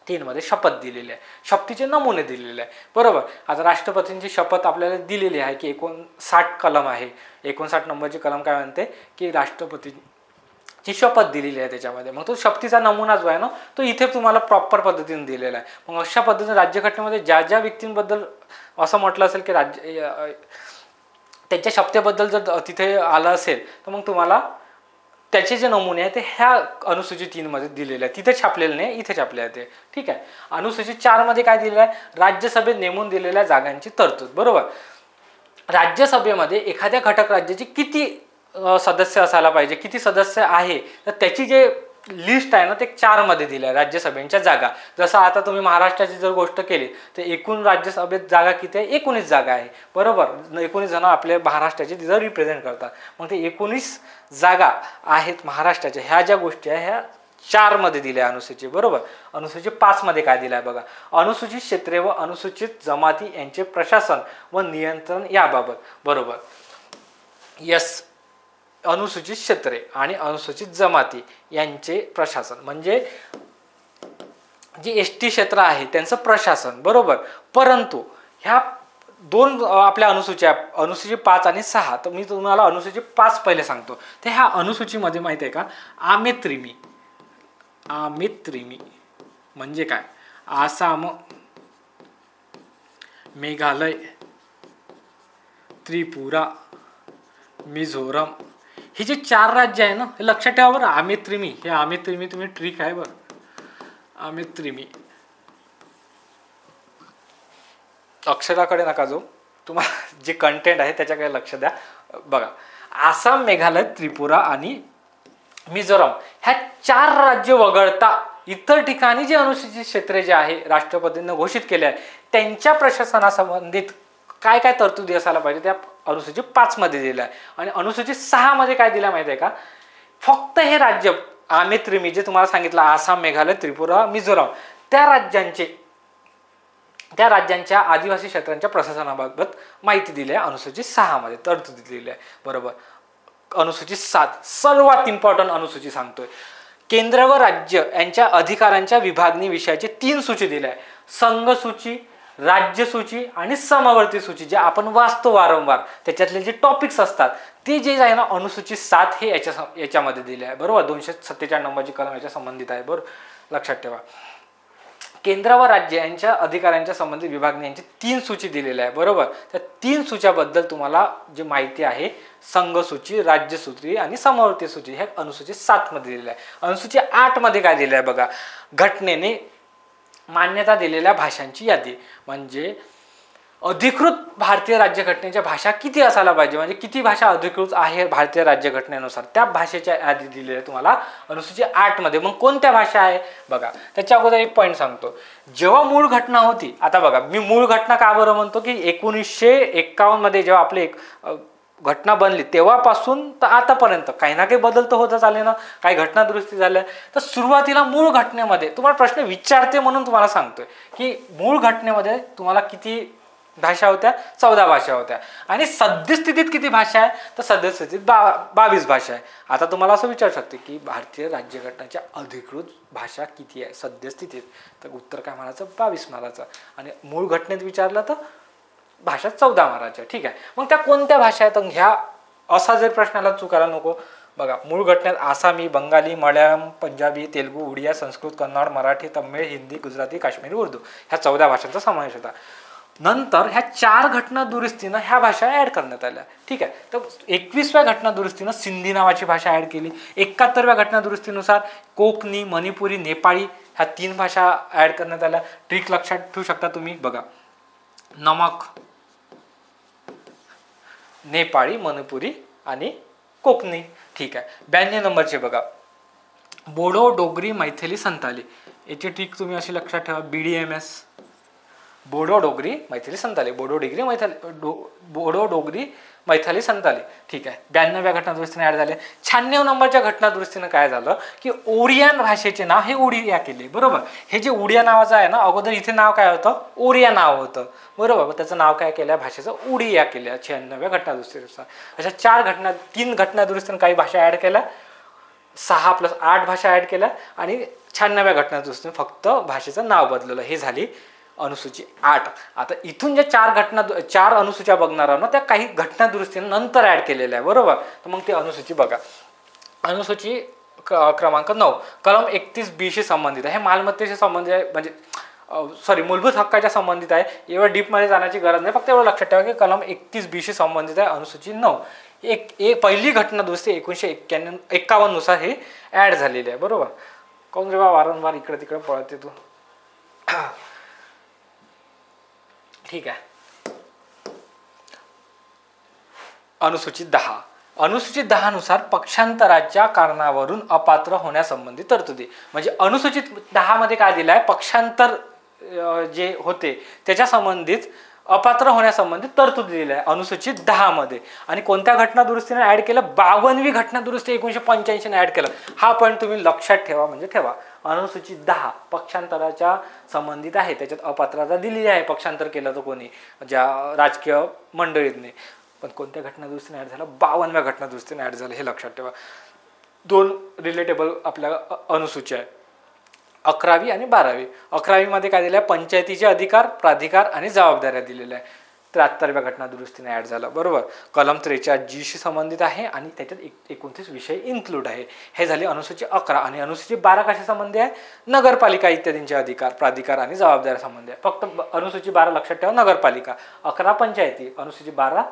3 मध्ये शपथ दिलेली आहे, शपथीचे नमुने दिलेले आहे, बरोबर. आता राष्ट्रपतींची शपथ आपल्याला दिलेली आहे की 59 कलम आहे. 59 नंबरची कलम काय म्हणते की राष्ट्रपतीची शपथ दिलेली आहे त्याच्यामध्ये. मग तो शपथीचा नमुना जो आहे ना तो इथे तुम्हाला प्रॉपर पद्धतीने दिलेला आहे. मग अशा पद्धतीने राज्यघटनेमध्ये ज्या ज्या व्यक्तींबद्दल असं म्हटलं असेल की त्यांच्या शपथेबद्दल जर तिथे आलं असेल तर मग तुम्हाला त्याचे जे नमुने आहेत ते ह्या अनुसूची 3 मध्ये दिलेले आहे. तिथे छापलेले नाही, इथे छापले आहे ते. ठीक आहे. अनुसूची 4 मध्ये काय दिलेलं आहे, राज्यसभेत नेमून दिलेल्या जागांची तरतूद, बरोबर. राज्यसभेमध्ये एखाद्या घटक राज्याची किती सदस्य असायला पाहिजे, किती सदस्य आहे, तर त्याची जे लिस्ट आहे ना ते 4 मध्ये दिलं आहे राज्यसभेच्या जागा. जसं आता तुम्ही महाराष्ट्राची जर गोष्ट केली तर एकूण राज्यसभेत जागा किती आहे, 19 जागा आहे, बरोबर. 19 जण आपल्या महाराष्ट्राचे तिथं रिप्रेझेंट करतात. मग ते 19 जागा आहेत महाराष्ट्राच्या. ह्या ज्या गोष्टी आहे ह्या 4 मध्ये दिल्या अनुसूची, बरोबर. अनुसूची 5 मध्ये काय दिलं आहे बघा, अनुसूचित क्षेत्रे व अनुसूचित जमाती यांचे प्रशासन व नियंत्रण याबाबत, बरोबर. यस, अनुसूचित क्षेत्रे आणि अनुसूचित जमाती यांचे प्रशासन म्हणजे जे ST क्षेत्र आहे त्यांचं प्रशासन, बरोबर. परंतु ह्या 2 आपल्या अनुसूच्या, अनुसूची 5 आणि 6, तर मी तुम्हाला अनुसूची 5 पहिले सांगतो. तर ह्या अनुसूचीमध्ये माहिती आहे का, आमित रिमी म्हणजे काय, आसाम, मेघालय, त्रिपुरा, मिझोरम ही जे 4 राज्य आहे ना हे लक्षात ठेवा बरं. अमित त्रिमी, हे अमित त्रिमी तुम्ही ट्रिक आहे बरं. अमित त्रिमी अक्षराकडे नका जाऊ, तुम्हाला जे कंटेंट आहे त्याच्याकडे लक्ष द्या. बघा, आसाम, मेघालय, त्रिपुरा आणि मिझोराम ह्या 4 राज्य वगळता इतर ठिकाणी जे अनुसूचित क्षेत्रे जे आहे राष्ट्रपतींनी घोषित केले आहे त्यांच्या प्रशासनासंबंधित काय काय तरतुदी असायला पाहिजे त्या अनुसूचित 5 मध्ये दिल्या आहे. आणि अनुसूचित 6 मध्ये काय दिलं माहिती आहे का, फक्त हे राज्य अमित त्रिमी जे तुम्हाला सांगितलं आसाम, मेघालय, त्रिपुरा, मिझोराम त्या राज्यांच्या आदिवासी क्षेत्रांच्या प्रशासनाबाबत माहिती दिली आहे अनुसूचित 6 मध्ये, तरतुदी दिली आहे. बरोबर. अनुसूचित 7 सर्वात इम्पॉर्टंट अनुसूची सांगतोय. केंद्र व राज्य यांच्या अधिकारांच्या विभागणी विषयाची 3 सूची दिल्या आहे. संघ सूची, राज्य सूची आणि समवर्ती सूची, जे आपण वाचतो वारंवार त्याच्यातले जे टॉपिक्स असतात ते जे आहे ना अनुसूचित 7 हे याच्यामध्ये दिले आहे. बरोबर. 247 नंबरची कलम याच्या संबंधित आहे. बरोबर, लक्षात ठेवा. केंद्र व राज्य यांच्या अधिकारांच्या संबंधित विभागणी यांची 3 सूची दिलेल्या आहे. बरोबर. त्या 3 सूच्याबद्दल तुम्हाला जे माहिती आहे संघ सूची, राज्य सूची आणि समवर्ती सूची हे अनुसूचित 7 मध्ये दिलेलं आहे. अनुसूचित 8 मध्ये काय दिलं आहे बघा, घटनेने मान्यता दिलेल्या भाषांची यादी. म्हणजे अधिकृत भारतीय राज्यघटनेच्या भाषा किती असायला पाहिजे, म्हणजे किती भाषा अधिकृत आहे भारतीय राज्यघटनेनुसार त्या भाषेच्या यादी दिलेली आहे तुम्हाला अनुसूचित 8 मध्ये. मग कोणत्या भाषा आहे बघा, त्याच्या अगोदर एक पॉईंट सांगतो. जेव्हा मूळ घटना होती, आता बघा मी मूळ घटना का बरं म्हणतो की 1951 मध्ये जेव्हा आपले घटना बनली तेव्हापासून तर आतापर्यंत काही ना काही बदल तर होतच आले ना, काही घटना दुरुस्ती झाल्या. तर सुरुवातीला मूळ घटनेमध्ये तुम्हाला प्रश्न विचारते म्हणून तुम्हाला सांगतोय की मूळ घटनेमध्ये तुम्हाला किती भाषा होत्या, 14 भाषा होत्या. आणि सद्यस्थितीत किती भाषा आहे, तर सद्यस्थितीत 22 भाषा आहे. आता तुम्हाला असं विचारू शकते की भारतीय राज्यघटनेच्या अधिकृत भाषा किती आहे सद्यस्थितीत, तर उत्तर काय म्हणायचं, 22 म्हणायचं. आणि मूळ घटनेत विचारलं तर भाषा 14 मारायच्या. ठीक आहे. मग त्या कोणत्या भाषा आहेत ह्या, असा जर प्रश्नाला चुकायला नको. बघा, मूळ घटनेत आसामी, बंगाली, मल्याळम, पंजाबी, तेलुगू, उडिया, संस्कृत, कन्नड, मराठी, तमिळ, हिंदी, गुजराती, काश्मीरी, उर्दू ह्या 14 भाषांचा समावेश होता. नंतर ह्या 4 घटना दुरुस्तीनं ह्या भाषा ऍड करण्यात आल्या. ठीक आहे. तर 21व्या घटना दुरुस्तीनं सिंधी नावाची भाषा ऍड केली. 71व्या घटना दुरुस्तीनुसार कोकणी, मणिपुरी, नेपाळी ह्या 3 भाषा ऍड करण्यात आल्या. ट्रिक लक्षात ठेवू शकता तुम्ही. बघा, नमक, नेपाळी, मणिपुरी आणि कोकणी. ठीक आहे. 92 नंबरचे बघा, बोडो, डोगरी, मैथिली, संताली याची ट्रिक तुम्ही अशी लक्षात ठेवा. BDMS, बोडो, डोगरी, मैथिली, संताली, बोडो डोगरी, मैथिली, संताली. ठीक आहे. 92व्या घटना दुरुस्तीने ऍड झाले. 96 नंबरच्या घटना दुरुस्तीनं काय झालं की ओरियन भाषेचे नाव हे उडिया केले. बरोबर. हे जे उडिया नावाचं आहे ना, अगोदर इथे नाव काय होतं, ओरिया नाव होतं. बरोबर. त्याचं नाव काय केलं, भाषेचं उडिया केलं 96व्या घटना दुरुस्तीनुसार. अशा 3 घटना दुरुस्तीनं काही भाषा ऍड केल्या, 6 + 8 भाषा ऍड केल्या आणि 96व्या घटना दुरुस्तीनं फक्त भाषेचं नाव बदललं. हे झाली अनुसूची 8. आता इथून ज्या 4 अनुसूच्या बघणार आहोत ना, त्या काही घटना दुरुस्तीने नंतर ऍड केलेल्या आहे. बरोबर. तर मग ती अनुसूची बघा. अनुसूची क्रमांक 9 कलम 31B शी संबंधित आहे. हे मालमत्तेशी संबंधित आहे, म्हणजे मूलभूत हक्काच्या संबंधित आहे. एवढं डीपमध्ये जाण्याची गरज नाही, फक्त एवढं लक्षात ठेवा की कलम 31B शी संबंधित आहे अनुसूची 9. पहिली घटना दुरुस्ती 1951 नुसार हे ऍड झालेली आहे. बरोबर. कोण रे बा वारंवार इकडे तिकडे पळते तू. ठीक आहे. अनुसूचित 10. अनुसूचित 10 नुसार पक्षांतराच्या कारणावरून अपात्र होण्यासंबंधी तरतुदी. म्हणजे अनुसूचित 10 मध्ये काय दिलं आहे, पक्षांतर जे होते त्याच्या संबंधित अपात्र होण्यासंबंधी तरतुदी दिल्या आहे अनुसूचित 10 मध्ये. आणि कोणत्या घटना दुरुस्तीने ऍड केलं, 52वी घटना दुरुस्ती 1985 ने ऍड केलं. हा पॉईंट तुम्ही लक्षात ठेवा, म्हणजे ठेवा. अनुसूचित 10 पक्षांतराच्या संबंधित आहे, त्याच्यात अपात्रता दिलेली आहे पक्षांतर केलं तर कोणी, ज्या राजकीय मंडळींनी. पण कोणत्या घटना दुरुस्तीने ऍड झालं, 52व्या घटना दुरुस्तीने ऍड झालं. हे लक्षात ठेवा. 2 रिलेटेबल आपल्या अनुसूच्या आहे, 11वी आणि 12वी. 11वी मध्ये काय दिलं आहे, पंचायतीचे अधिकार, प्राधिकार आणि जबाबदाऱ्या दिलेल्या आहे. 73व्या घटना दुरुस्तीने ऍड झालं. बरोबर. कलम 43G शी संबंधित आहे आणि त्याच्यात 29 विषय इन्क्लूड आहे. हे झाले अनुसूची 11. आणि अनुसूची 12 कशा संबंधी आहे, नगरपालिका इत्यादींचे अधिकार, प्राधिकार आणि जबाबदाऱ्या संबंधी आहे. फक्त अनुसूची 12 लक्षात ठेवा, नगरपालिका. 11 पंचायती, अनुसूची 12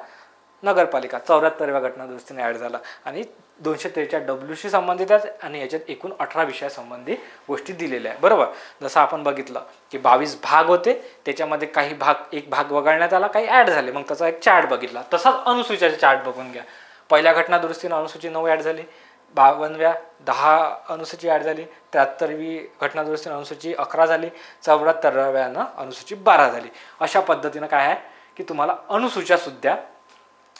नगरपालिका 74व्या घटनादुरुस्तीने ॲड झाला आणि 243 संबंधित आहेत आणि याच्यात एकूण 18 विषयासंबंधी गोष्टी दिलेल्या आहे, बरोबर. जसं आपण बघितलं की 22 भाग होते, त्याच्यामध्ये काही एक भाग वगळण्यात आला, काही ॲड झाले, मग त्याचा एक चार्ट बघितला. तसाच अनुसूच्याचा चार्ट बघून घ्या. पहिल्या घटनादुरुस्तीने अनुसूची 9 ॲड झाली, 52व्या 10 अनुसूची ॲड झाली, 73वी घटनादुरुस्तीने अनुसूची 11 झाली, 74व्यानं अनुसूची 12 झाली. अशा पद्धतीनं काय आहे की तुम्हाला अनुसूच्या सुद्धा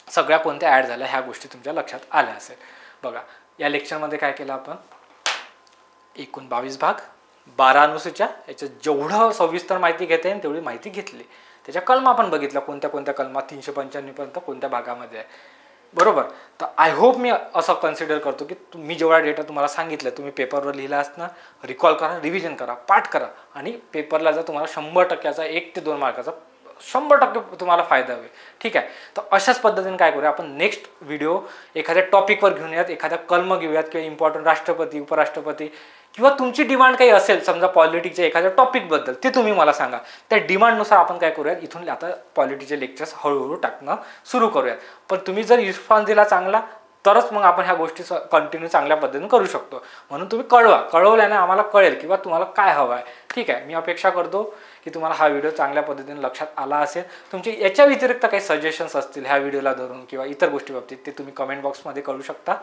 सगळ्या कोणत्या ॲड झाल्या ह्या गोष्टी तुमच्या लक्षात आल्या असेल. बघा, या लेक्चरमध्ये काय केलं आपण, एकूण 22 भाग, 12 अनुसूच्या, याच्यात जेवढं सविस्तर माहिती घेता येईल तेवढी माहिती घेतली. त्याच्या कलमा आपण बघितल्या, कोणत्या कोणत्या कलमा 395 पर्यंत कोणत्या भागामध्ये आहे, बरोबर. तर आय होप मी असं कन्सिडर करतो की मी जेवढा डेटा तुम्हाला सांगितलं तुम्ही पेपरवर लिहिला असणार, रिकॉल करा, रिव्हिजन करा, पाठ करा आणि पेपरला जर तुम्हाला 100%चा 1 ते 2 मार्काचा 100% तुम्हाला फायदा होईल. ठीक आहे. तर अशाच पद्धतीने काय करूया आपण, नेक्स्ट व्हिडिओ एखाद्या टॉपिकवर घेऊन यात, एखाद्या कलम घेऊयात किंवा इम्पॉर्टंट राष्ट्रपती, उपराष्ट्रपती किंवा तुमची डिमांड काही असेल, समजा पॉलिटिक्सच्या एखाद्या टॉपिकबद्दल, ते तुम्ही मला सांगा. त्या डिमांडनुसार आपण काय करूयात, इथून आता पॉलिटिक्सचे लेक्चर्स हळूहळू टाकणं सुरू करूयात. पण तुम्ही जर रिस्पॉन्स दिला चांगला तरच मग आपण ह्या गोष्टी कंटिन्यू चांगल्या पद्धतीने करू शकतो. म्हणून तुम्ही कळवल्याने आम्हाला कळेल किंवा तुम्हाला काय हवं आहे. ठीक आहे. मी अपेक्षा करतो की तुम्हाला हा व्हिडिओ चांगल्या पद्धतीने लक्षात आला असेल. तुमचे याच्या व्यतिरिक्त काही सजेशन्स असतील ह्या व्हिडिओला धरून किंवा इतर गोष्टी बाबतीत, ते तुम्ही कमेंट बॉक्समध्ये करू शकता.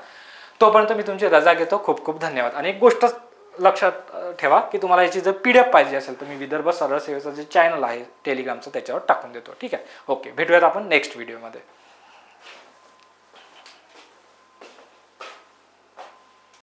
तोपर्यंत मी तुमची रजा घेतो. खूप खूप धन्यवाद. आणि एक गोष्ट लक्षात ठेवा की तुम्हाला याची जर PDF पाहिजे असेल तर मी विदर्भ सरळ सेवेचं जे चॅनल आहे टेलिग्रामचं त्याच्यावर टाकून देतो. ठीक आहे. ओके, भेटूयात आपण नेक्स्ट व्हिडिओमध्ये.